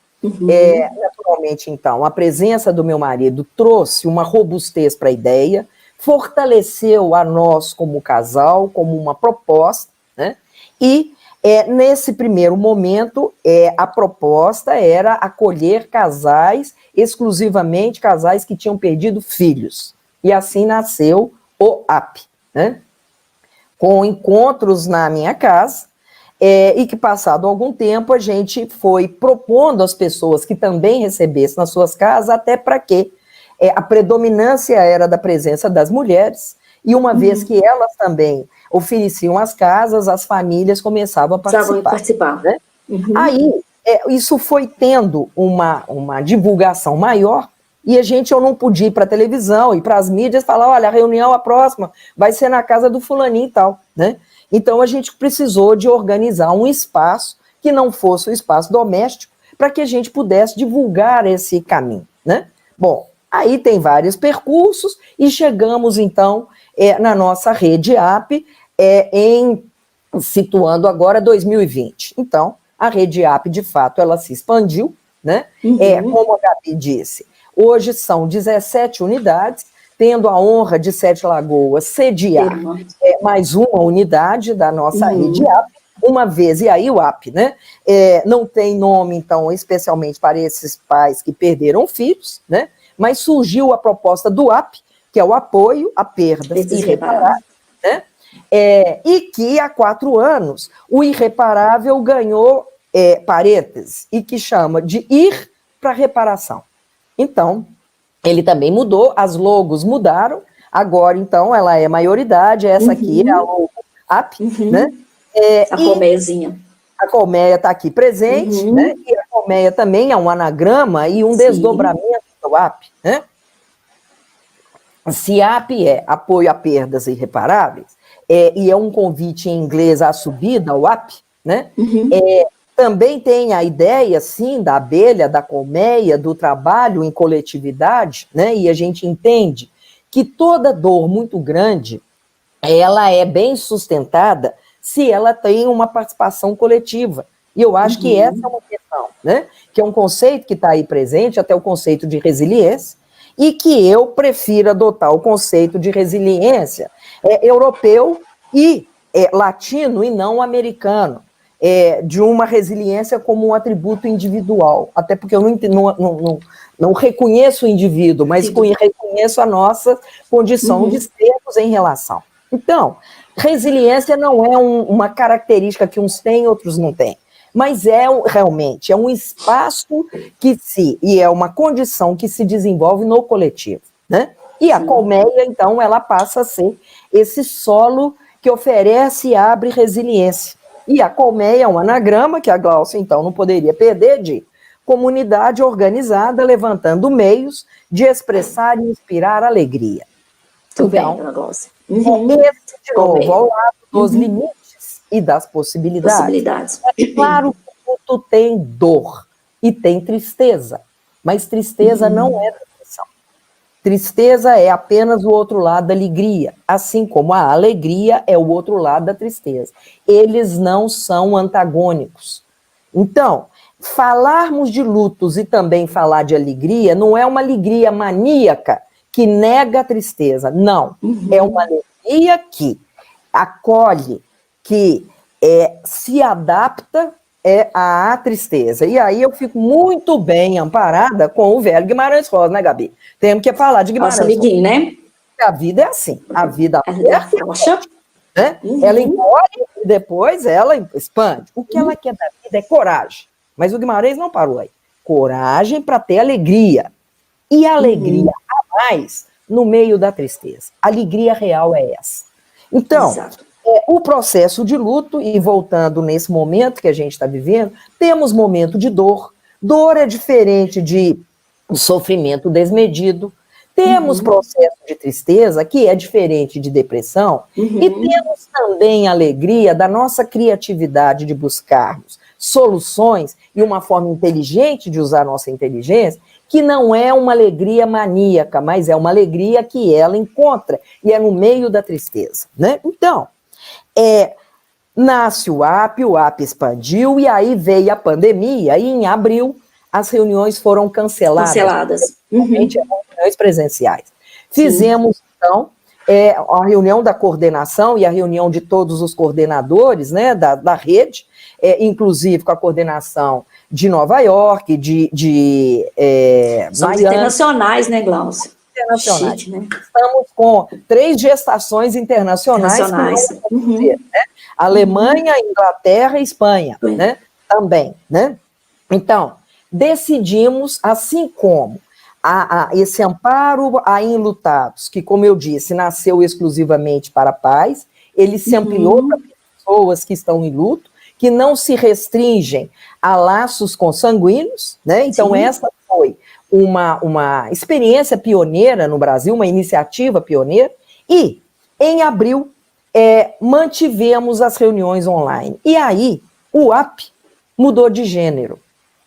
Naturalmente, então, a presença do meu marido trouxe uma robustez para a ideia, fortaleceu a nós como casal, como uma proposta, né? E nesse primeiro momento, a proposta era acolher casais, exclusivamente casais que tinham perdido filhos. E assim nasceu o AP, né? Com encontros na minha casa, e que, passado algum tempo, a gente foi propondo às pessoas que também recebessem nas suas casas, até para que a predominância era da presença das mulheres, e uma vez que elas também ofereciam as casas, as famílias começavam a participar. Né? Aí, isso foi tendo uma divulgação maior, e eu não podia ir para a televisão e para as mídias falar, olha, a reunião, a próxima, vai ser na casa do fulaninho e tal, né? Então, a gente precisou de organizar um espaço que não fosse o espaço doméstico para que a gente pudesse divulgar esse caminho, né? Bom, aí tem vários percursos e chegamos, então, na nossa rede AP, situando agora 2020. Então, a rede AP, de fato, ela se expandiu, né? Como a Gabi disse, hoje são 17 unidades, tendo a honra de Sete Lagoas sediar mais uma unidade da nossa rede AP, uma vez, e aí o AP, né, não tem nome, então, especialmente para esses pais que perderam filhos, né, mas surgiu a proposta do AP, que é o apoio a perdas irreparáveis, né, e que há 4 anos o irreparável ganhou parênteses, e que chama de ir para reparação. Então, ele também mudou, as logos mudaram, agora, então, ela é maioridade, essa aqui é a logo AP, né? A colmeiazinha. A colmeia está aqui presente, né? E a colmeia também é um anagrama e um desdobramento do AP, né? Se AP é apoio a perdas irreparáveis, e é um convite em inglês à subida, o AP, né? Também tem a ideia, sim, da abelha, da colmeia, do trabalho em coletividade, né? E a gente entende que toda dor muito grande, ela é bem sustentada se ela tem uma participação coletiva. E eu acho que essa é uma questão, né? Que é um conceito que está aí presente, até o conceito de resiliência, e que eu prefiro adotar o conceito de resiliência europeu e latino e não americano. De uma resiliência como um atributo individual, até porque eu não reconheço o indivíduo, mas reconheço a nossa condição de sermos em relação. Então, resiliência não é uma característica que uns têm, outros não têm, mas realmente é um espaço e é uma condição que se desenvolve no coletivo, né? E a colmeia, então, ela passa a ser esse solo que oferece e abre resiliência. E a colmeia é um anagrama que a Gláucia, então, não poderia perder de comunidade organizada, levantando meios de expressar e inspirar alegria. Tudo então, bem, Gláucia. Esse, de novo, ao lado dos limites e das possibilidades. É claro que tudo tem dor e tem tristeza, mas tristeza não é depressão. Tristeza é apenas o outro lado da alegria, assim como a alegria é o outro lado da tristeza. Eles não são antagônicos. Então, falarmos de lutos e também falar de alegria não é uma alegria maníaca que nega a tristeza, não. É uma alegria que acolhe, que se adapta à tristeza. E aí eu fico muito bem amparada com o velho Guimarães Rosa, né, Gabi? Temos que falar de Guimarães Rosa. Nossa amiguinho, né? A vida é assim, a vida aperta, né? Ela encolhe e depois ela expande. O que ela quer da vida é coragem. Mas o Guimarães não parou aí. Coragem para ter alegria. E a alegria a mais no meio da tristeza. A alegria real é essa. Então, o processo de luto, e voltando nesse momento que a gente está vivendo, temos momento de dor. Dor é diferente de sofrimento desmedido. Temos processo de tristeza, que é diferente de depressão. E temos também a alegria da nossa criatividade de buscarmos soluções e uma forma inteligente de usar a nossa inteligência, que não é uma alegria maníaca, mas é uma alegria que ela encontra, e é no meio da tristeza, né? Então, nasce o AP expandiu, e aí veio a pandemia, e em abril as reuniões foram canceladas. Reuniões presenciais. Fizemos, então, a reunião da coordenação e a reunião de todos os coordenadores, né, da rede, inclusive com a coordenação de Nova York, Somos Miami. Internacionais, né, Gláucia? Internacionais. Chique, né? Estamos com 3 gestações internacionais. Né? Alemanha, Inglaterra e Espanha, né? Também, né? Então, decidimos, assim como esse amparo a enlutados, que, como eu disse, nasceu exclusivamente para pais, ele se ampliou para pessoas que estão em luto, que não se restringem a laços consanguíneos, né? Então, essa foi uma experiência pioneira no Brasil, uma iniciativa pioneira, e, em abril, mantivemos as reuniões online. E aí, o AP mudou de gênero,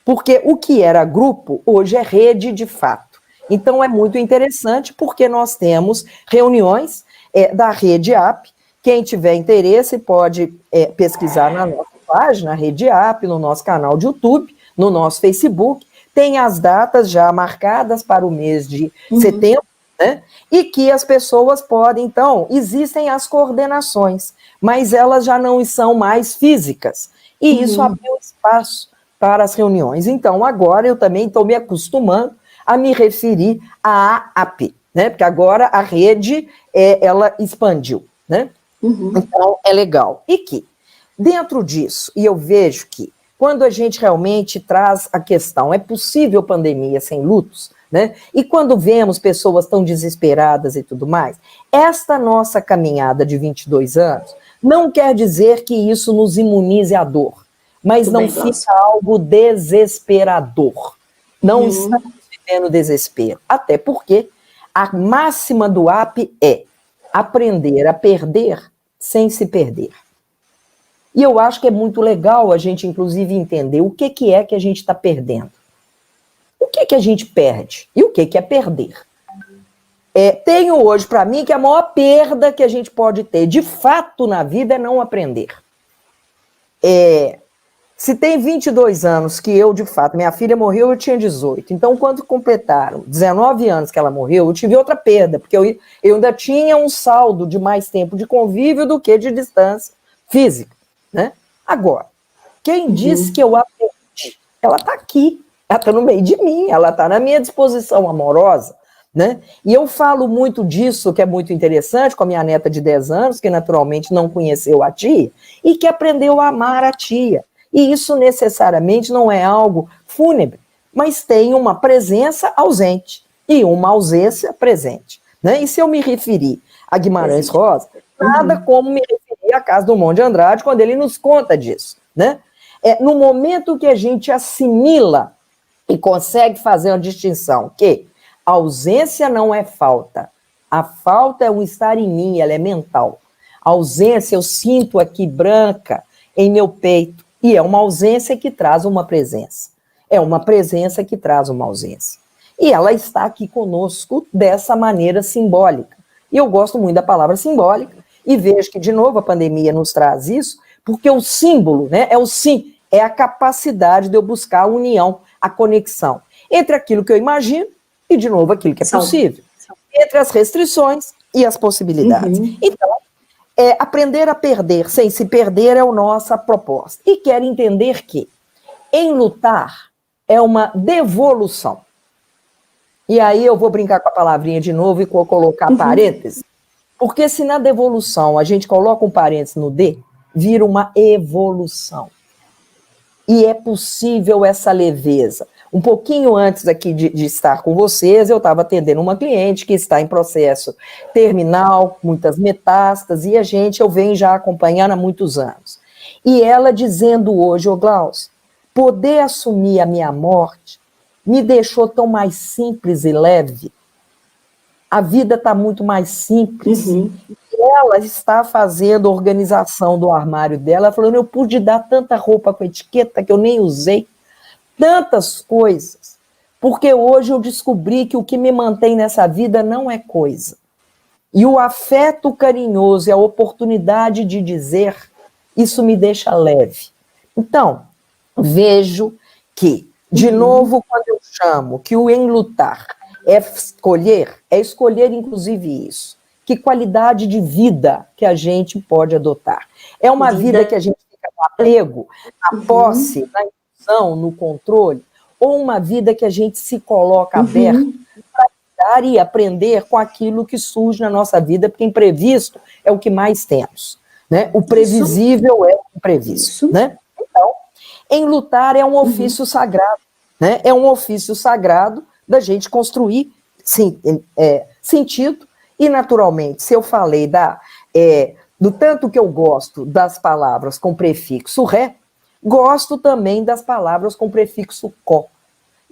porque o que era grupo, hoje é rede de fato. Então, é muito interessante, porque nós temos reuniões da rede AP. Quem tiver interesse pode pesquisar na nossa página, Rede AP, no nosso canal de YouTube, no nosso Facebook. Tem as datas já marcadas para o mês de setembro, né? E que as pessoas podem, então, existem as coordenações, mas elas já não são mais físicas. E isso abriu espaço para as reuniões. Então, agora eu também estou me acostumando a me referir à AP, né? Porque agora a rede, ela expandiu, né? Então, é legal. E que, dentro disso, e eu vejo que, quando a gente realmente traz a questão, é possível pandemia sem lutos, né? E quando vemos pessoas tão desesperadas e tudo mais, esta nossa caminhada de 22 anos não quer dizer que isso nos imunize à dor, mas não fica algo desesperador. Não estamos vivendo desespero, até porque a máxima do AP é aprender a perder sem se perder. E eu acho que é muito legal a gente, inclusive, entender o que é que a gente está perdendo. O que a gente perde? E o que é perder? Tenho hoje para mim que a maior perda que a gente pode ter, de fato, na vida é não aprender. Se tem 22 anos que eu, de fato, minha filha morreu, eu tinha 18. Então, quando completaram 19 anos que ela morreu, eu tive outra perda, porque eu ainda tinha um saldo de mais tempo de convívio do que de distância física, né? Agora, quem disse que eu aprendi? Ela está aqui, ela está no meio de mim, ela está na minha disposição amorosa, né? E eu falo muito disso, que é muito interessante, com a minha neta de 10 anos, que naturalmente não conheceu a tia, e que aprendeu a amar a tia. E isso necessariamente não é algo fúnebre, mas tem uma presença ausente e uma ausência presente. Né? E se eu me referir a Guimarães Rosa, nada como me referir à Casa do Monte de Andrade, quando ele nos conta disso. Né? No momento que a gente assimila e consegue fazer uma distinção, que ausência não é falta, a falta é um estar em mim, ela é mental. A ausência eu sinto aqui branca em meu peito, e é uma ausência que traz uma presença. É uma presença que traz uma ausência. E ela está aqui conosco dessa maneira simbólica. E eu gosto muito da palavra simbólica, e vejo que, de novo, a pandemia nos traz isso, porque o símbolo, né, é a capacidade de eu buscar a união, a conexão entre aquilo que eu imagino e, de novo, aquilo que é possível. Entre as restrições e as possibilidades. Então, aprender a perder sem se perder é a nossa proposta. E quero entender que em lutar é uma devolução. E aí eu vou brincar com a palavrinha de novo e vou colocar parênteses, porque se na devolução a gente coloca um parênteses no D, vira uma evolução. E é possível essa leveza. Um pouquinho antes aqui de estar com vocês, eu estava atendendo uma cliente que está em processo terminal, muitas metástases, e eu venho já acompanhando há muitos anos. E ela dizendo hoje, Glaucio, poder assumir a minha morte me deixou tão mais simples e leve. A vida está muito mais simples. Ela está fazendo a organização do armário dela, falando, eu pude dar tanta roupa com etiqueta que eu nem usei, tantas coisas, porque hoje eu descobri que o que me mantém nessa vida não é coisa. E o afeto carinhoso e a oportunidade de dizer, isso me deixa leve. Então, vejo que, de novo, quando eu chamo que o enlutar é escolher inclusive isso. Que qualidade de vida que a gente pode adotar. É uma vida que a gente fica no apego, na posse, na impulsão, no controle, ou uma vida que a gente se coloca aberto para lidar e aprender com aquilo que surge na nossa vida, porque imprevisto é o que mais temos. Né? O previsível é o imprevisto. Né? Então, enlutar é um ofício sagrado. Né? É um ofício sagrado da gente construir sentido. E, naturalmente, se eu falei do tanto que eu gosto das palavras com prefixo ré, gosto também das palavras com prefixo có.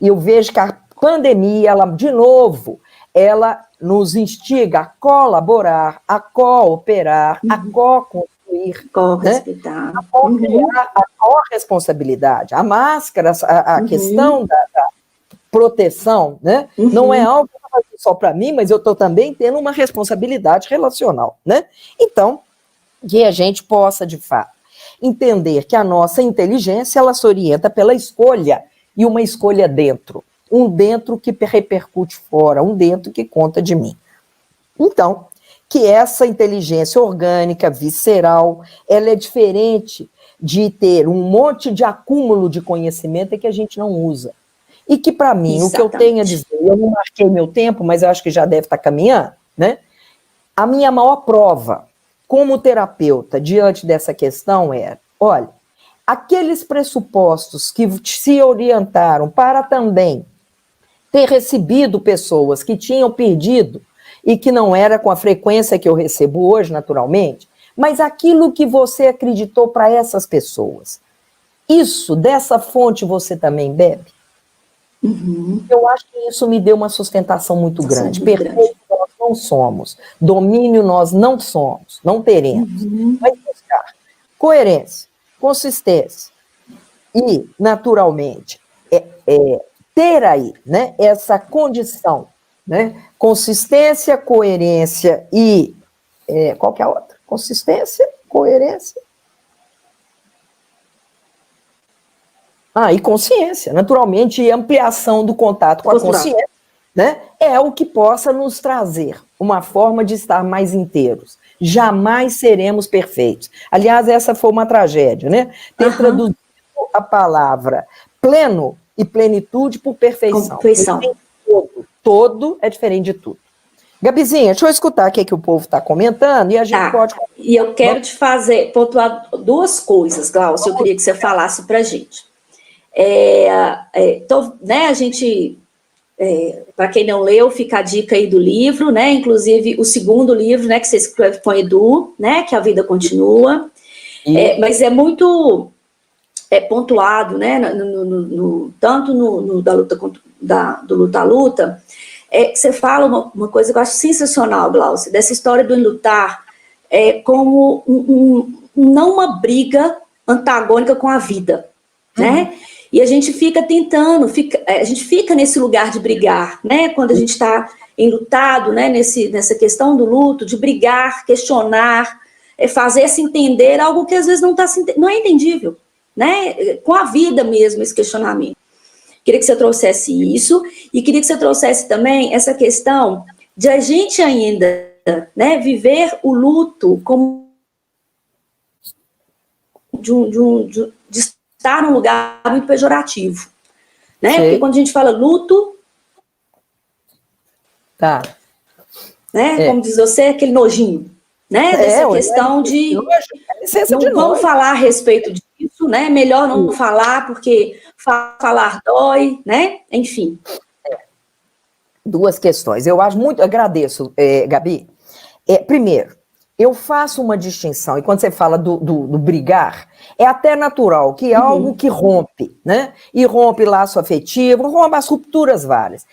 E eu vejo que a pandemia, de novo, ela nos instiga a colaborar, a cooperar, a co-construir, co-respeitar, a co-criar, a co-responsabilidade. A máscara, a questão da proteção, né? Não é algo só para mim, mas eu estou também tendo uma responsabilidade relacional, né? Então, que a gente possa, de fato, entender que a nossa inteligência, ela se orienta pela escolha, e uma escolha dentro, um dentro que repercute fora, um dentro que conta de mim. Então, que essa inteligência orgânica, visceral, ela é diferente de ter um monte de acúmulo de conhecimento que a gente não usa. E que, para mim, o que eu tenho a dizer, eu não marquei meu tempo, mas eu acho que já deve estar caminhando, né? A minha maior prova, como terapeuta, diante dessa questão era, olha, aqueles pressupostos que se orientaram para também ter recebido pessoas que tinham perdido e que não era com a frequência que eu recebo hoje, naturalmente, mas aquilo que você acreditou para essas pessoas, dessa fonte você também bebe? Eu acho que isso me deu uma sustentação muito grande. Perfeito nós não somos, domínio nós não somos, não teremos. Mas buscar coerência, consistência e, naturalmente, ter aí, né, essa condição, né, consistência, coerência e qual que é a outra? Consistência, coerência. E consciência, naturalmente, e ampliação do contato com a consciência, né, é o que possa nos trazer uma forma de estar mais inteiros. Jamais seremos perfeitos. Aliás, essa foi uma tragédia, né? Ter traduzido a palavra pleno e plenitude por perfeição. Todo é diferente de tudo. Gabizinha, deixa eu escutar o que o povo está comentando e a gente pode... E eu quero te pontuar duas coisas, Glaucia, eu queria que você falasse para a gente. Então, né, a gente, para quem não leu, fica a dica aí do livro, né, inclusive o segundo livro, né, que você escreve com Edu, né, que a vida continua, mas é muito pontuado, né, tanto no da luta do Luta a Luta, você fala uma coisa que eu acho sensacional, Glaucia, dessa história do enlutar como não uma briga antagônica com a vida, né? E a gente fica tentando, a gente fica nesse lugar de brigar, né? Quando a gente está enlutado, né? Nessa questão do luto, de brigar, questionar, fazer-se entender algo que às vezes não é entendível, né? Com a vida mesmo, esse questionamento. Queria que você trouxesse isso, e queria que você trouxesse também essa questão de a gente ainda, né, viver o luto como de estar num lugar muito pejorativo, né? Porque quando a gente fala luto, né? Como diz você, aquele nojinho, né? Dessa questão de não vamos falar a respeito disso, né? Melhor não falar, porque falar dói, né? Enfim. Duas questões. Eu agradeço, Gabi. Primeiro, eu faço uma distinção, e quando você fala do brigar, é até natural que é algo que rompe, né? E rompe laço afetivo, rompe as rupturas várias.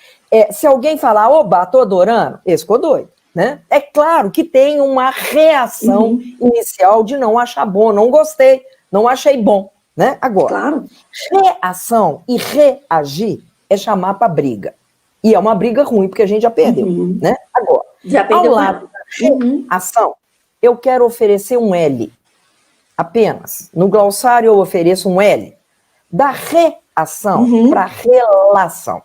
Se alguém falar, oba, tô adorando, esse ficou doido, né? É claro que tem uma reação inicial de não achar bom, não gostei, não achei bom, né? Agora, reação e reagir é chamar para briga. E é uma briga ruim, porque a gente já perdeu, né? Agora, já perdeu ao lado da reação, eu quero oferecer um L, apenas. No glossário eu ofereço um L, da reação para relação,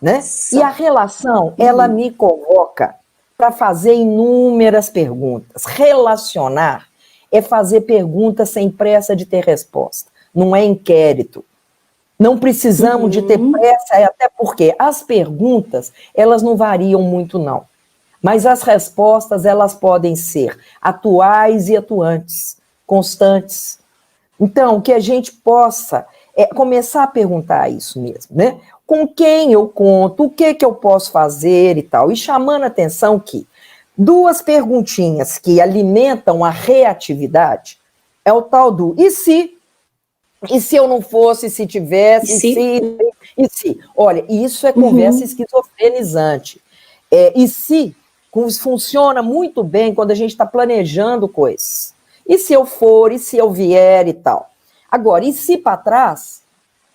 né? E a relação, ela me convoca para fazer inúmeras perguntas. Relacionar é fazer perguntas sem pressa de ter resposta, não é inquérito. Não precisamos de ter pressa, até porque as perguntas, elas não variam muito, não. Mas as respostas, elas podem ser atuais e atuantes, constantes. Então, que a gente possa começar a perguntar isso mesmo, né? Com quem eu conto, o que eu posso fazer e tal. E chamando a atenção que duas perguntinhas que alimentam a reatividade é o tal do e se? E se eu não fosse, se tivesse, e se? Olha, isso é conversa esquizofrenizante. E se funciona muito bem quando a gente está planejando coisas. E se eu for, e se eu vier e tal. Agora, e se para trás,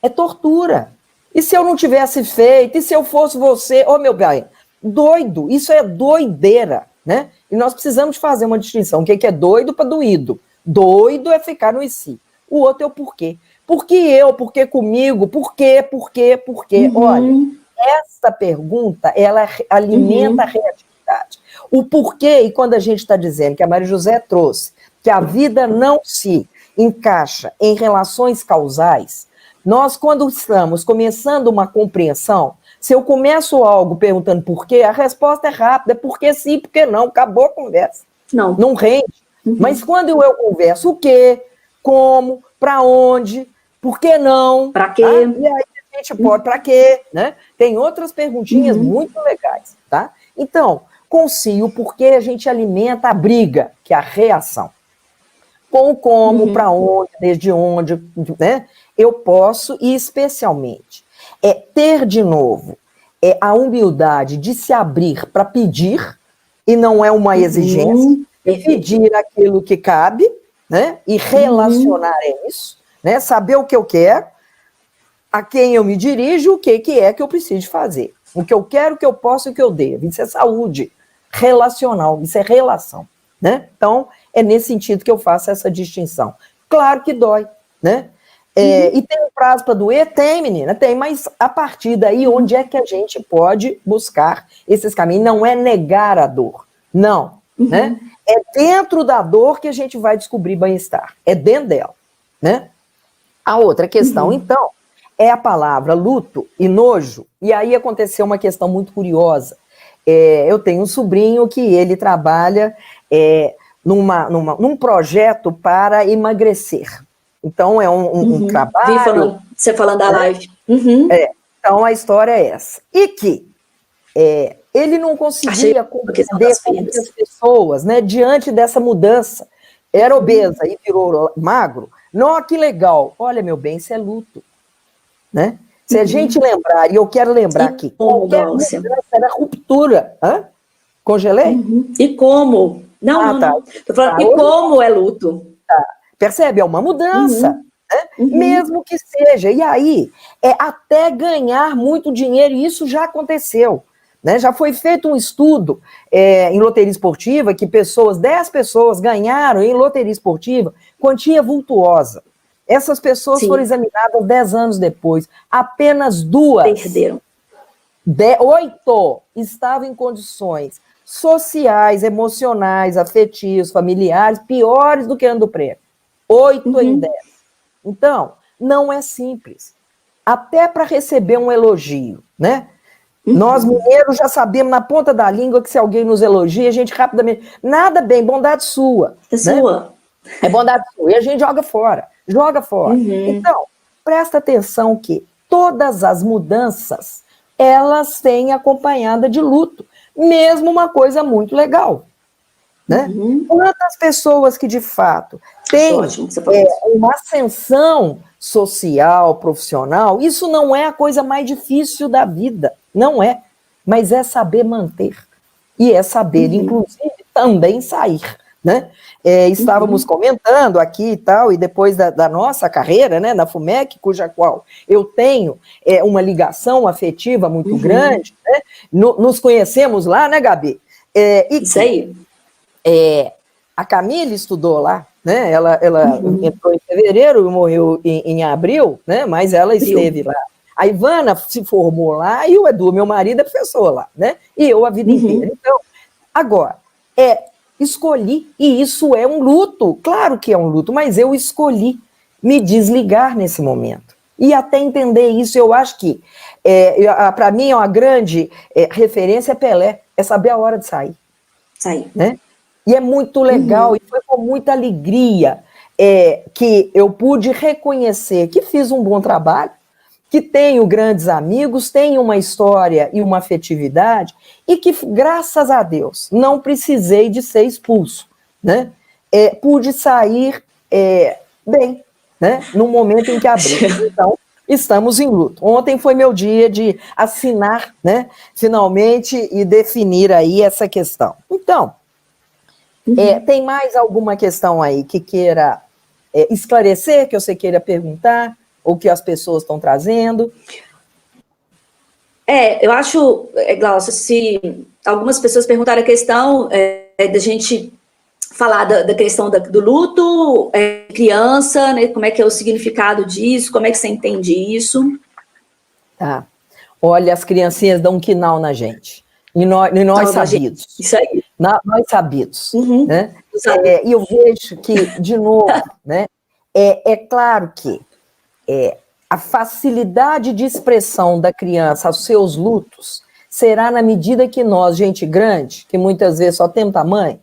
é tortura. E se eu não tivesse feito, e se eu fosse você, meu bem, doido, isso é doideira, né? E nós precisamos fazer uma distinção, o que é doido para doído. Doido é ficar no e se. O outro é o porquê. Por que eu? Por que comigo? Por quê? Por quê? Por quê? Olha, essa pergunta, ela alimenta a reatividade. O porquê, e quando a gente está dizendo que a Maria José trouxe, que a vida não se encaixa em relações causais, nós, quando estamos começando uma compreensão, se eu começo algo perguntando por quê, a resposta é rápida, é porque sim, porque não, acabou a conversa. Não rende. Mas quando eu converso o quê, como, para onde, por que não? Para quê? Tá? E aí a gente pode, para quê? Né? Tem outras perguntinhas muito legais, tá? Então, com sim, o porquê a gente alimenta a briga, que é a reação. Com o como, para onde, desde onde, né? Eu posso, e especialmente, ter de novo a humildade de se abrir para pedir, e não é uma exigência, pedir aquilo que cabe, né? E relacionar isso, né? Saber o que eu quero, a quem eu me dirijo, o que é que eu preciso fazer. O que eu quero, o que eu posso e o que eu devo. Isso é saúde relacional, isso é relação, né? Então, é nesse sentido que eu faço essa distinção. Claro que dói, né? E tem um prazo para doer? Tem, menina, tem, mas a partir daí, onde é que a gente pode buscar esses caminhos? Não é negar a dor, não, né? É dentro da dor que a gente vai descobrir bem-estar, é dentro dela, né? A outra questão, então, é a palavra luto e nojo, e aí aconteceu uma questão muito curiosa. eu tenho um sobrinho que ele trabalha num projeto para emagrecer. Então, é um trabalho... Você falando da live. Então, a história é essa. E que ele não conseguia compreender como que as pessoas, né, diante dessa mudança, era obesa e virou magro. Não, que legal. Olha, meu bem, isso é luto. Né? Se a gente lembrar, e eu quero lembrar aqui, qualquer mudança era ruptura. Hã? Congelei? E como? Não. Tô falando, e como é luto? Percebe? É uma mudança. Né? Mesmo que seja. E aí, até ganhar muito dinheiro, e isso já aconteceu. Né? Já foi feito um estudo em loteria esportiva que 10 pessoas ganharam em loteria esportiva quantia vultuosa. Essas pessoas foram examinadas 10 anos depois. Apenas 2. Perderam. 8 estavam em condições sociais, emocionais, afetivas, familiares, piores do que ano do prêmio. 8 em 10. Então, não é simples. Até para receber um elogio, né? Nós, mineiros, já sabemos na ponta da língua que se alguém nos elogia, a gente rapidamente... Nada bem, bondade sua. É sua. É bondade sua. E a gente joga fora. Então, presta atenção que todas as mudanças, elas têm acompanhada de luto. Mesmo uma coisa muito legal. Né? Quantas pessoas que, de fato, têm uma ascensão social, profissional, isso não é a coisa mais difícil da vida. Não é. Mas é saber manter. E é saber, inclusive, também sair. Né? Estávamos comentando aqui e tal, e depois da nossa carreira, né, na FUMEC, cuja qual eu tenho uma ligação afetiva muito grande, né? Nos conhecemos lá, né, Gabi? Isso aí. A Camille estudou lá, né? Ela entrou em fevereiro e morreu em abril, né? Mas ela esteve lá. A Ivana se formou lá e o Edu, meu marido, é professor lá, né? E eu a vida inteira. Então, agora, escolhi, e isso é um luto, claro que é um luto, mas eu escolhi me desligar nesse momento. E até entender isso, eu acho que, para mim, uma grande referência é Pelé, é saber a hora de sair. Né? E é muito legal, e foi com muita alegria que eu pude reconhecer que fiz um bom trabalho, que tenho grandes amigos, tenho uma história e uma afetividade, e que, graças a Deus, não precisei de ser expulso, né? Pude sair bem, né? No momento em que abri. Então, estamos em luto. Ontem foi meu dia de assinar, né? Finalmente, e definir aí essa questão. Então, tem mais alguma questão aí que queira esclarecer, que você queira perguntar? Ou que as pessoas estão trazendo? Eu acho, Glaucia, se algumas pessoas perguntaram a questão da gente falar da questão do luto, criança, né, como é que é o significado disso, como é que você entende isso? Tá. Olha, as criancinhas dão um quinal na gente. E nós sabidos. Isso aí. Nós sabidos. Né? E eu vejo que, de novo, né, é claro que a facilidade de expressão da criança aos seus lutos será na medida que nós, gente grande, que muitas vezes só tem tamanho,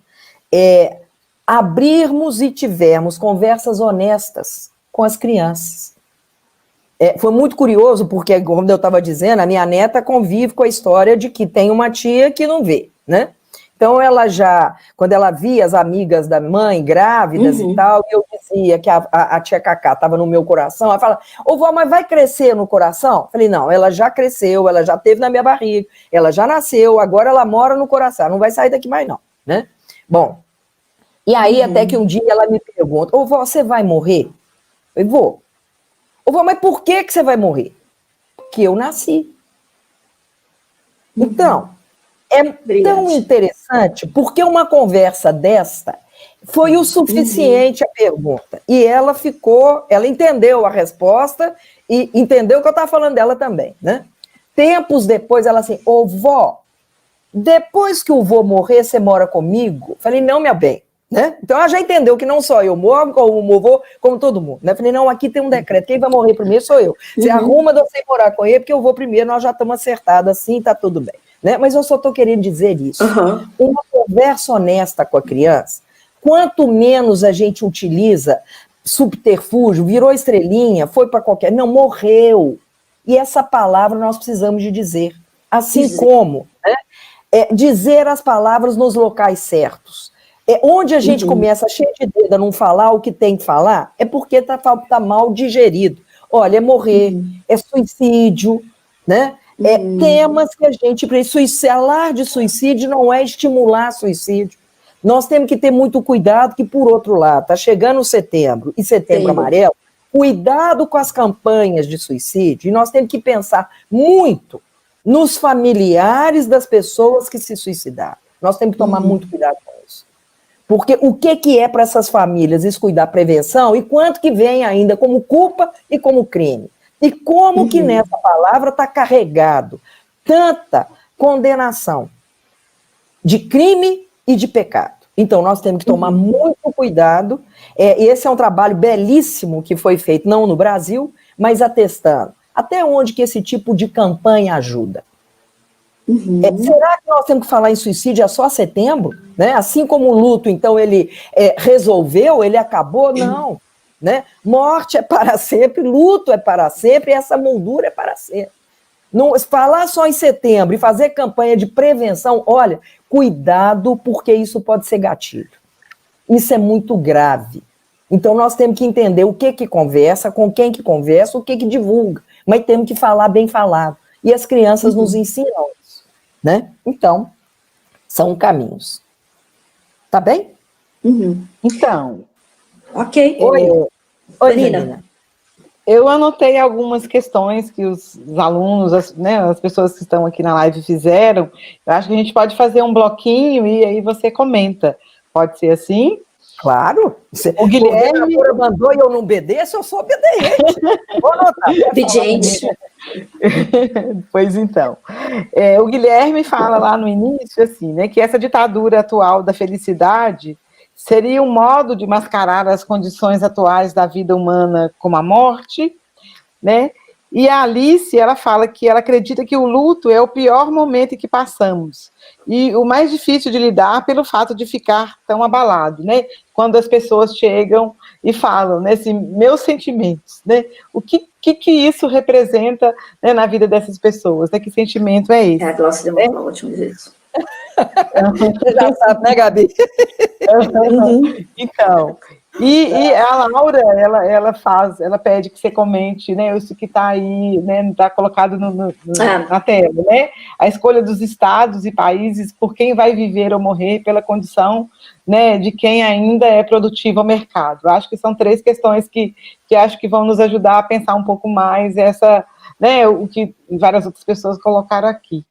abrirmos e tivermos conversas honestas com as crianças. Foi muito curioso, porque, como eu estava dizendo, a minha neta convive com a história de que tem uma tia que não vê, né? Então, ela já, quando ela via as amigas da mãe grávidas e tal, eu dizia que a tia Cacá estava no meu coração, ela fala, vó, mas vai crescer no coração? Eu falei, não, ela já cresceu, ela já esteve na minha barriga, ela já nasceu, agora ela mora no coração, não vai sair daqui mais não, né? Bom, e aí até que um dia ela me pergunta, vó, você vai morrer? Eu falei, vou. Vó, mas por que você vai morrer? Porque eu nasci. Então, tão interessante, porque uma conversa desta foi o suficiente a pergunta. E ela entendeu a resposta e entendeu que eu estava falando dela também, né? Tempos depois, ela assim, vó, depois que o vô morrer, você mora comigo? Falei, não, minha bem. Né? Então ela já entendeu que não só eu morro, como o vô, como todo mundo. Né? Falei, não, aqui tem um decreto, quem vai morrer primeiro sou eu. Você arruma de você morar com ele, porque eu vou primeiro, nós já estamos acertados assim, tá tudo bem. né? Mas eu só estou querendo dizer isso. Uhum. Uma conversa honesta com a criança, quanto menos a gente utiliza subterfúgio, virou estrelinha, foi para qualquer... Não, morreu. E essa palavra nós precisamos de dizer. Assim como, né, dizer as palavras nos locais certos. Onde a gente começa cheio de dedo a não falar o que tem que falar, é porque está mal digerido. Olha, é morrer, é suicídio, né? Temas que a gente precisa. Falar de suicídio não é estimular suicídio. Nós temos que ter muito cuidado, que, por outro lado, está chegando setembro, e setembro amarelo, cuidado com as campanhas de suicídio, e nós temos que pensar muito nos familiares das pessoas que se suicidaram. Nós temos que tomar muito cuidado com isso. Porque o que é para essas famílias descuidar a prevenção e quanto que vem ainda como culpa e como crime? E como que nessa palavra está carregado tanta condenação de crime e de pecado. Então, nós temos que tomar muito cuidado. Esse é um trabalho belíssimo que foi feito, não no Brasil, mas atestando até onde que esse tipo de campanha ajuda. Será que nós temos que falar em suicídio só setembro? Né? Assim como o luto, então, ele resolveu, ele acabou? Não. Né? Morte é para sempre, luto é para sempre, e essa moldura é para sempre. Não, falar só em setembro e fazer campanha de prevenção, olha, cuidado, porque isso pode ser gatilho. Isso é muito grave. Então, nós temos que entender o que conversa, com quem que conversa, o que divulga, mas temos que falar bem falado. E as crianças nos ensinam isso, né? Então, são caminhos. Tá bem? Então... Ok. Oi, menina. Eu anotei algumas questões que os alunos, as pessoas que estão aqui na live fizeram. Eu acho que a gente pode fazer um bloquinho e aí você comenta. Pode ser assim? Claro. O Guilherme mandou e eu não obedeço, eu sou obediente. Vou anotar. Obediente. Pois então. O Guilherme fala lá no início, assim, né, que essa ditadura atual da felicidade seria um modo de mascarar as condições atuais da vida humana como a morte, né? E a Alice, ela fala que ela acredita que o luto é o pior momento em que passamos, e o mais difícil de lidar pelo fato de ficar tão abalado, né? Quando as pessoas chegam e falam, né, assim, meus sentimentos, né? O que isso representa, né, na vida dessas pessoas, né? Que sentimento é esse? A Glaucia deu uma ótima isso. Você já sabe, né, Gabi? Então, e a Laura, ela pede que você comente, né, isso que está aí, né, está colocado na tela, né, a escolha dos estados e países por quem vai viver ou morrer pela condição, né, de quem ainda é produtivo ao mercado. Acho que são 3 questões que acho que vão nos ajudar a pensar um pouco mais essa, né, o que várias outras pessoas colocaram aqui.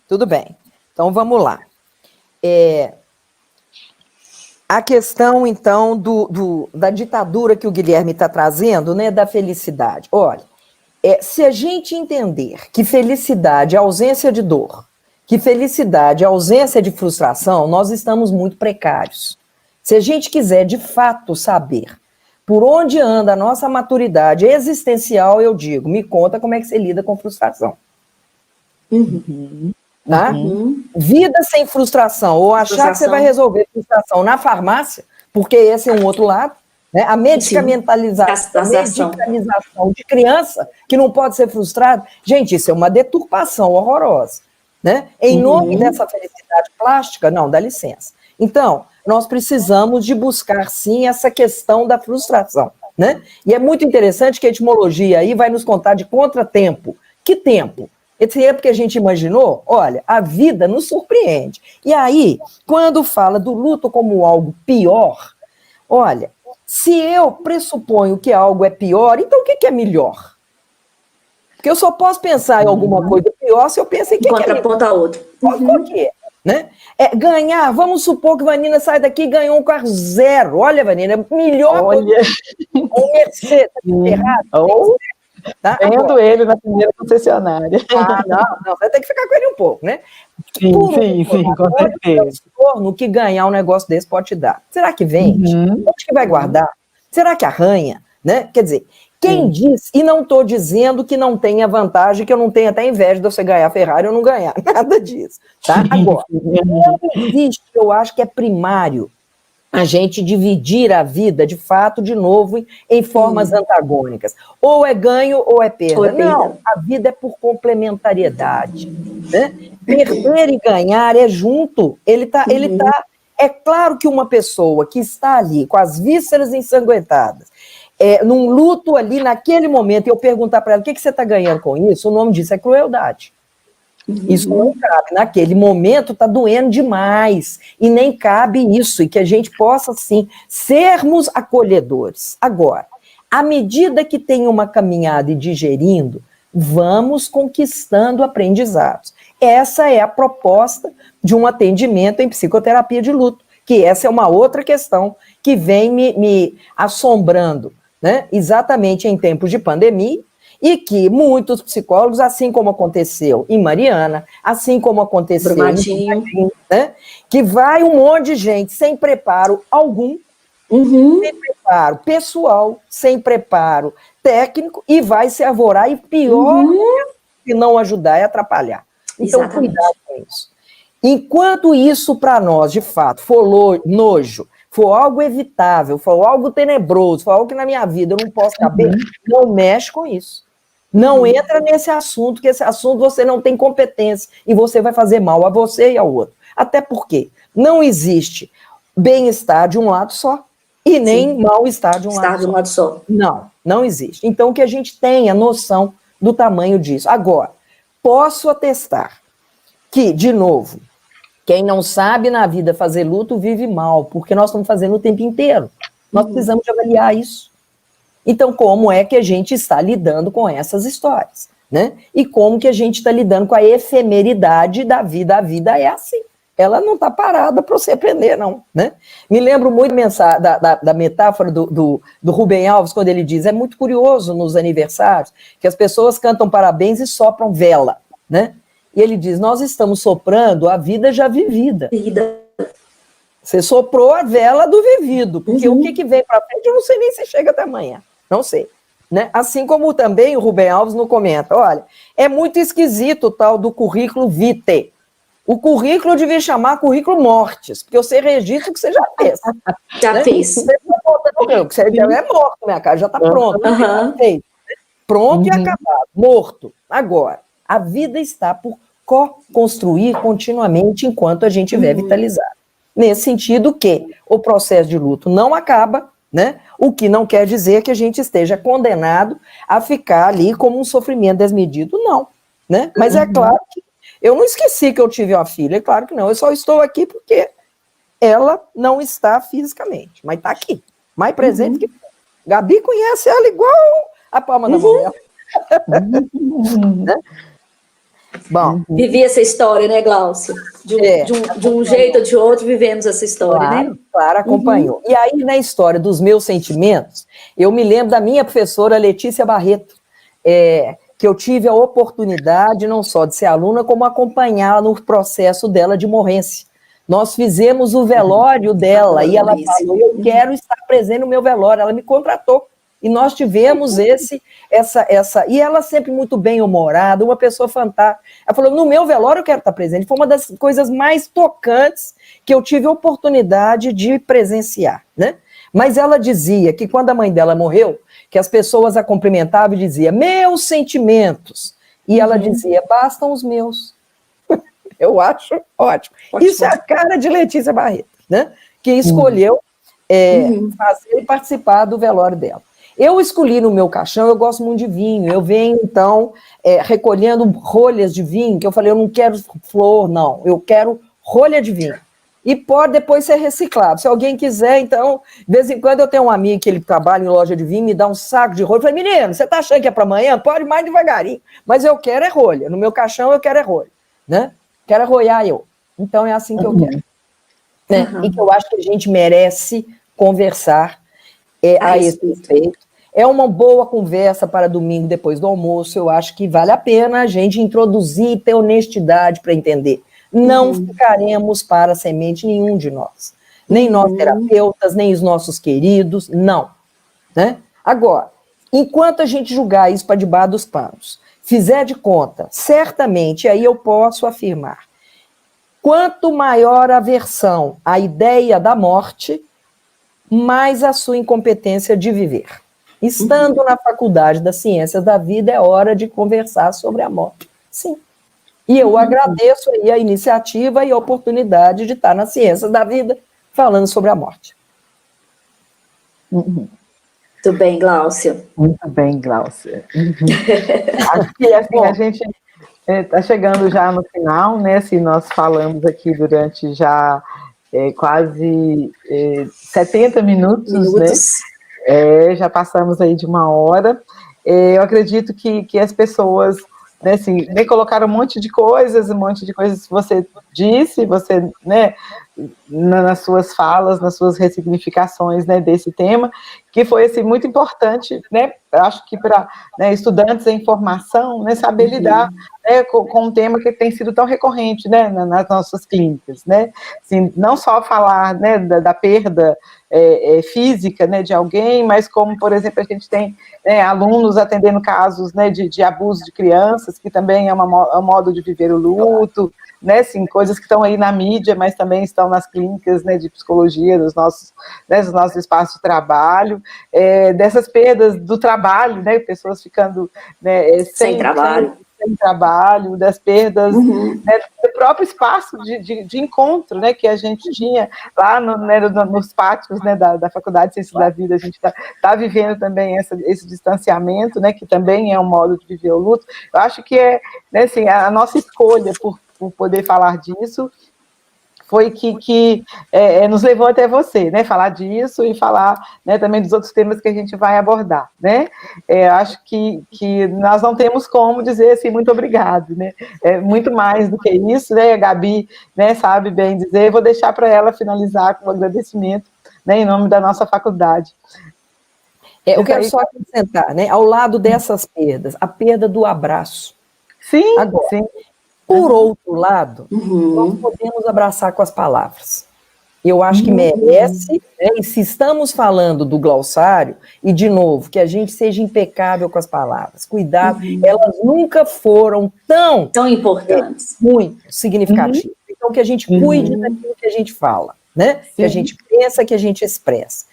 Tudo bem. Então, vamos lá. A questão, então, da ditadura que o Guilherme está trazendo, né, da felicidade. Olha, se a gente entender que felicidade é ausência de dor, que felicidade é ausência de frustração, nós estamos muito precários. Se a gente quiser, de fato, saber por onde anda a nossa maturidade existencial, eu digo, me conta como é que você lida com frustração. Tá? Vida sem frustração, ou achar que você vai resolver frustração na farmácia, porque esse é um outro lado, né? A medicamentização de criança que não pode ser frustrada, gente, isso é uma deturpação horrorosa, né? Em nome dessa felicidade plástica, não, dá licença. Então, nós precisamos de buscar, sim, essa questão da frustração, né? E é muito interessante que a etimologia aí vai nos contar de contratempo. Que tempo? Esse tempo que a gente imaginou, olha, a vida nos surpreende. E aí, quando fala do luto como algo pior, olha, se eu pressuponho que algo é pior, então o que é melhor? Porque eu só posso pensar em alguma coisa pior se eu penso em que é melhor. Contraponto a outro. Qual que é? Né? Ganhar, vamos supor que a Vanina sai daqui e ganhou um carro 0. Olha, Vanina, melhor. Olha. Um Mercedes, errado. Tá? Vendo ele na primeira concessionária. Não, vai ter que ficar com ele um pouco, né? Sim, com certeza. O que ganhar um negócio desse pode te dar. Será que vende? Onde que vai guardar? Será que arranha? Né? Quer dizer, Quem diz, e não estou dizendo que não tenha vantagem, que eu não tenha até inveja de você ganhar a Ferrari ou não ganhar, nada disso, tá? Agora, não existe, eu acho que é primário a gente dividir a vida, de fato, de novo, em formas antagônicas. Ou é ganho ou é perda. Ou é perda. Não, a vida é por complementariedade. Né? Perder e ganhar é junto. É claro que uma pessoa que está ali com as vísceras ensanguentadas, num luto ali naquele momento, e eu perguntar para ela, o que você está ganhando com isso? O nome disso é crueldade. Isso não cabe. Naquele momento está doendo demais, e nem cabe isso, e que a gente possa, sim, sermos acolhedores. Agora, à medida que tem uma caminhada e digerindo, vamos conquistando aprendizados. Essa é a proposta de um atendimento em psicoterapia de luto, que essa é uma outra questão que vem me assombrando, né? Exatamente em tempos de pandemia, e que muitos psicólogos, assim como aconteceu em Mariana, assim como aconteceu em Brumadinho, né? Que vai um monte de gente sem preparo algum, sem preparo pessoal, sem preparo técnico, e vai se arvorar, e pior que não ajudar é atrapalhar. Então, cuidado com isso. Enquanto isso, para nós, de fato, for nojo, for algo evitável, for algo tenebroso, for algo que na minha vida eu não posso caber, não mexe com isso. Não entra nesse assunto, que esse assunto você não tem competência, e você vai fazer mal a você e ao outro. Até porque não existe bem-estar de um lado só, e nem mal-estar de um lado só. Não existe. Então, que a gente tenha noção do tamanho disso. Agora, posso atestar que, de novo, quem não sabe na vida fazer luto vive mal, porque nós estamos fazendo o tempo inteiro. Nós precisamos de avaliar isso. Então, como é que a gente está lidando com essas histórias, né? E como que a gente está lidando com a efemeridade da vida? A vida é assim. Ela não está parada para você aprender, não, né? Me lembro muito da metáfora do Rubem Alves, quando ele diz, é muito curioso nos aniversários, que as pessoas cantam parabéns e sopram vela, né? E ele diz, nós estamos soprando a vida já vivida. Você soprou a vela do vivido, porque o que vem para frente, eu não sei nem se chega até amanhã. Não sei. Né? Assim como também o Rubem Alves não comenta, olha, é muito esquisito o tal do currículo vitae. O currículo devia chamar currículo mortis, porque você registra o que você já fez. Já fez. Você está botando o que você é morto, minha cara, já está pronto. Pronto e acabado, morto. Agora, a vida está por co-construir continuamente enquanto a gente estiver vitalizado. Nesse sentido que o processo de luto não acaba, né? O que não quer dizer que a gente esteja condenado a ficar ali como um sofrimento desmedido, não. Né? Mas é claro que eu não esqueci que eu tive uma filha, é claro que não, eu só estou aqui porque ela não está fisicamente, mas está aqui, mais presente que... Gabi conhece ela igual a palma da mão dela. Né? Bom, vivi essa história, né, Glaucia? De um jeito ou de outro, vivemos essa história, claro, né? Claro, acompanhou. E aí, na história dos meus sentimentos, eu me lembro da minha professora Letícia Barreto, que eu tive a oportunidade, não só de ser aluna, como acompanhar no processo dela de morrência. Nós fizemos o velório dela, e ela falou, eu quero estar presente no meu velório, ela me contratou. E nós tivemos e ela sempre muito bem-humorada, uma pessoa fantástica. Ela falou, no meu velório eu quero estar presente. Foi uma das coisas mais tocantes que eu tive a oportunidade de presenciar, né? Mas ela dizia que quando a mãe dela morreu, que as pessoas a cumprimentavam e diziam, meus sentimentos. E ela dizia, bastam os meus. Eu acho ótimo. Isso é a cara de Letícia Barreto, né? Que escolheu fazer e participar do velório dela. Eu escolhi no meu caixão, eu gosto muito de vinho, eu venho, então, recolhendo rolhas de vinho, que eu falei, eu não quero flor, não, eu quero rolha de vinho. E pode depois ser reciclado. Se alguém quiser, então, de vez em quando eu tenho um amigo que ele trabalha em loja de vinho, me dá um saco de rolha, eu falei, menino, você tá achando que é para amanhã? Pode ir mais devagarinho, mas eu quero é rolha, no meu caixão eu quero é rolha, né? Quero arroiar eu. Então é assim que eu quero. Né? E que eu acho que a gente merece conversar a esse respeito. É uma boa conversa para domingo depois do almoço, eu acho que vale a pena a gente introduzir e ter honestidade para entender. Não ficaremos para semente nenhum de nós. Nem nós terapeutas, nem os nossos queridos, não. Né? Agora, Enquanto a gente julgar isso para debaixo dos panos, fizer de conta, certamente, aí eu posso afirmar, quanto maior a aversão à ideia da morte, mais a sua incompetência de viver. Estando na Faculdade das Ciências da Vida, é hora de conversar sobre a morte. Sim. E eu agradeço aí a iniciativa e a oportunidade de estar nas Ciências da Vida falando sobre a morte. Muito bem, Gláucia. Muito bem, Gláucia. Acho que assim, a gente está chegando já no final, né? Assim, nós falamos aqui durante já quase 70 minutos, né? Já passamos aí de 1 hora. Eu acredito que as pessoas, né, assim, colocaram um monte de coisas que você disse, você, né, nas suas falas, nas suas ressignificações, né, desse tema, que foi, assim, muito importante, né, acho que para, né, estudantes em formação, né, saber lidar, né, com um tema que tem sido tão recorrente, né, nas nossas clínicas, né, assim, não só falar, né, da perda física, né, de alguém, mas como, por exemplo, a gente tem, né, alunos atendendo casos, né, de abuso de crianças, que também é um modo de viver o luto, né, assim, coisas que estão aí na mídia, mas também estão nas clínicas, né, de psicologia, dos nossos espaços de trabalho, dessas perdas do trabalho, né, pessoas ficando, né, sem trabalho, das perdas, né, do próprio espaço de encontro, né, que a gente tinha lá nos pátios, né, da Faculdade de Ciências da Vida. A gente está vivendo também esse distanciamento, né, que também é um modo de viver o luto. Eu acho que né, assim, a nossa escolha por poder falar disso foi que nos levou até você, né, falar disso e falar, né, também dos outros temas que a gente vai abordar, né, acho que nós não temos como dizer assim, muito obrigado, né, muito mais do que isso, né, a Gabi, né, sabe bem dizer, vou deixar para ela finalizar com um agradecimento, né, em nome da nossa faculdade. Eu quero só acrescentar, né, ao lado dessas perdas, a perda do abraço. Sim, agora, sim. Por outro lado, nós podemos abraçar com as palavras. Eu acho que merece, né, e se estamos falando do glossário, e de novo, que a gente seja impecável com as palavras, cuidado, elas nunca foram tão importantes, muito significativas. Então, que a gente cuide daquilo que a gente fala, né? Que a gente pensa, que a gente expressa.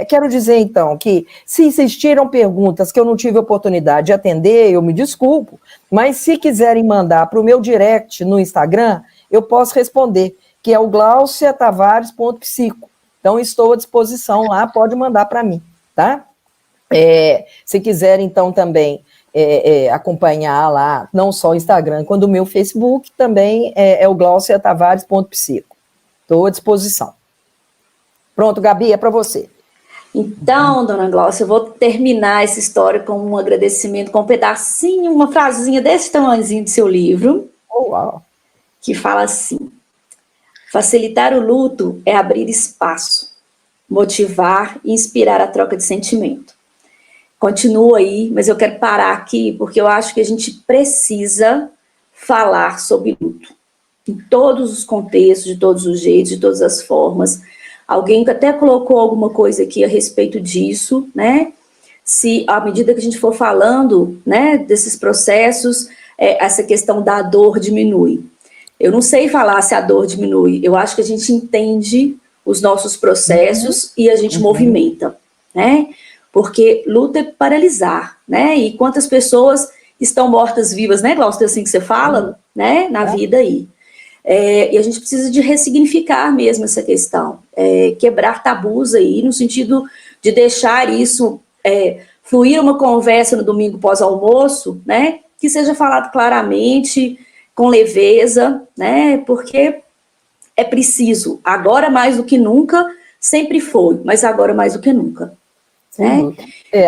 Quero dizer, então, que se existiram perguntas que eu não tive oportunidade de atender, eu me desculpo, mas se quiserem mandar para o meu direct no Instagram, eu posso responder, que é o glauciatavares.psico. Então, estou à disposição lá, pode mandar para mim, tá? Se quiser, então, também acompanhar lá, não só o Instagram, quanto o meu Facebook, também é o glauciatavares.psico. Estou à disposição. Pronto, Gabi, é para você. Então, dona Gláucia, eu vou terminar essa história com um agradecimento, com um pedacinho, uma frasezinha desse tamanhozinho do seu livro, que fala assim: facilitar o luto é abrir espaço, motivar e inspirar a troca de sentimento. Continua aí, mas eu quero parar aqui, porque eu acho que a gente precisa falar sobre luto, em todos os contextos, de todos os jeitos, de todas as formas. Alguém até colocou alguma coisa aqui a respeito disso, né? Se, à medida que a gente for falando, né, desses processos, essa questão da dor diminui. Eu não sei falar se a dor diminui, eu acho que a gente entende os nossos processos e a gente movimenta, né? Porque luta é paralisar, né? E quantas pessoas estão mortas-vivas, né, Glaucia, assim que você fala, né, na vida aí. E a gente precisa de ressignificar mesmo essa questão, quebrar tabus aí, no sentido de deixar isso, fluir uma conversa no domingo pós-almoço, né, que seja falado claramente, com leveza, né, porque é preciso, agora mais do que nunca, sempre foi, mas agora mais do que nunca. Né?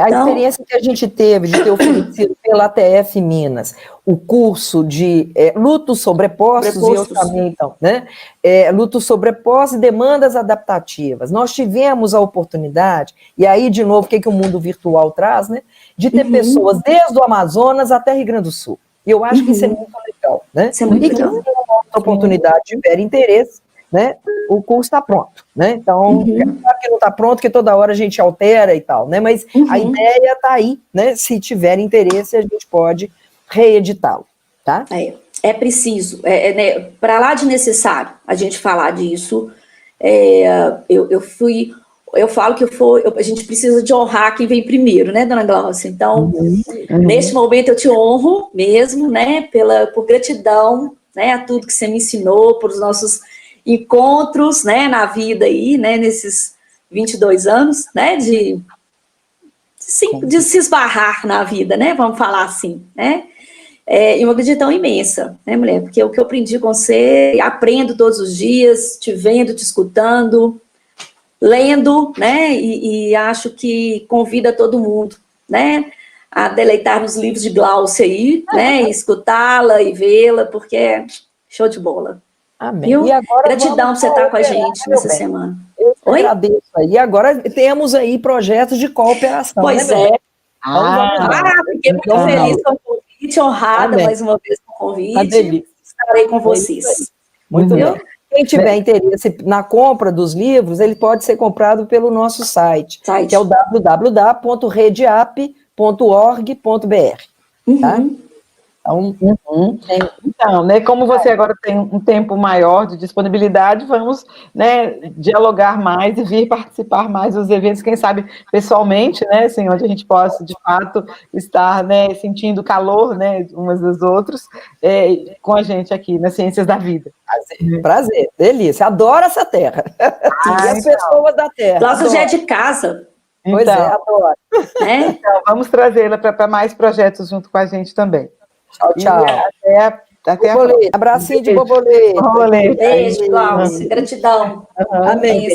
A experiência que a gente teve de ter oferecido pela ATF Minas o curso de lutos sobrepostos, e eu também, então, né? Lutos sobrepostos e demandas adaptativas. Nós tivemos a oportunidade, e aí, de novo, o que o mundo virtual traz, né? De ter pessoas desde o Amazonas até Rio Grande do Sul. E eu acho que isso é muito legal, né? Isso é muito legal. Se tem uma outra oportunidade, tiver interesse, né, o curso está pronto, né? Então, claro que não está pronto, que toda hora a gente altera e tal, né? Mas a ideia está aí, né? Se tiver interesse, a gente pode reeditá-lo, tá? É preciso, né, para lá de necessário a gente falar disso. Eu falo que a gente precisa de honrar quem vem primeiro, né, dona Glaucia? Então, neste momento eu te honro mesmo, né, por gratidão, né, a tudo que você me ensinou, por os nossos encontros, né, na vida aí, né, nesses 22 anos, né, de se esbarrar na vida, né, vamos falar assim, né, e uma gratidão imensa, né, mulher, porque o que eu aprendi com você, aprendo todos os dias, te vendo, te escutando, lendo, né, e acho que convida todo mundo, né, a deleitar nos livros de Glaucia aí, né, e escutá-la e vê-la, porque é show de bola. Amém. Viu? E agora Gratidão por você estar com a gente nessa semana. Eu agradeço aí. Agora temos aí projetos de cooperação. Pois né, fiquei muito feliz com o convite, honrada mais uma vez com o convite. Estarei com vocês. Muito bem. Quem tiver interesse na compra dos livros, ele pode ser comprado pelo nosso site. Que é o www.redeap.org.br. Tá? Então, né, como você agora tem um tempo maior de disponibilidade, vamos, né, dialogar mais e vir participar mais dos eventos, quem sabe pessoalmente, né, assim, onde a gente possa, de fato, estar, né, sentindo o calor, né, umas dos outros, com a gente aqui nas Ciências da Vida. Prazer, delícia, adoro essa terra. E as pessoas da terra. Nossa, já é de casa. Pois adoro. Então, vamos trazê-la para mais projetos junto com a gente também. Tchau, tchau. Até a abracinho de borboleta. Beijo, Glaucia. Gratidão. Amém.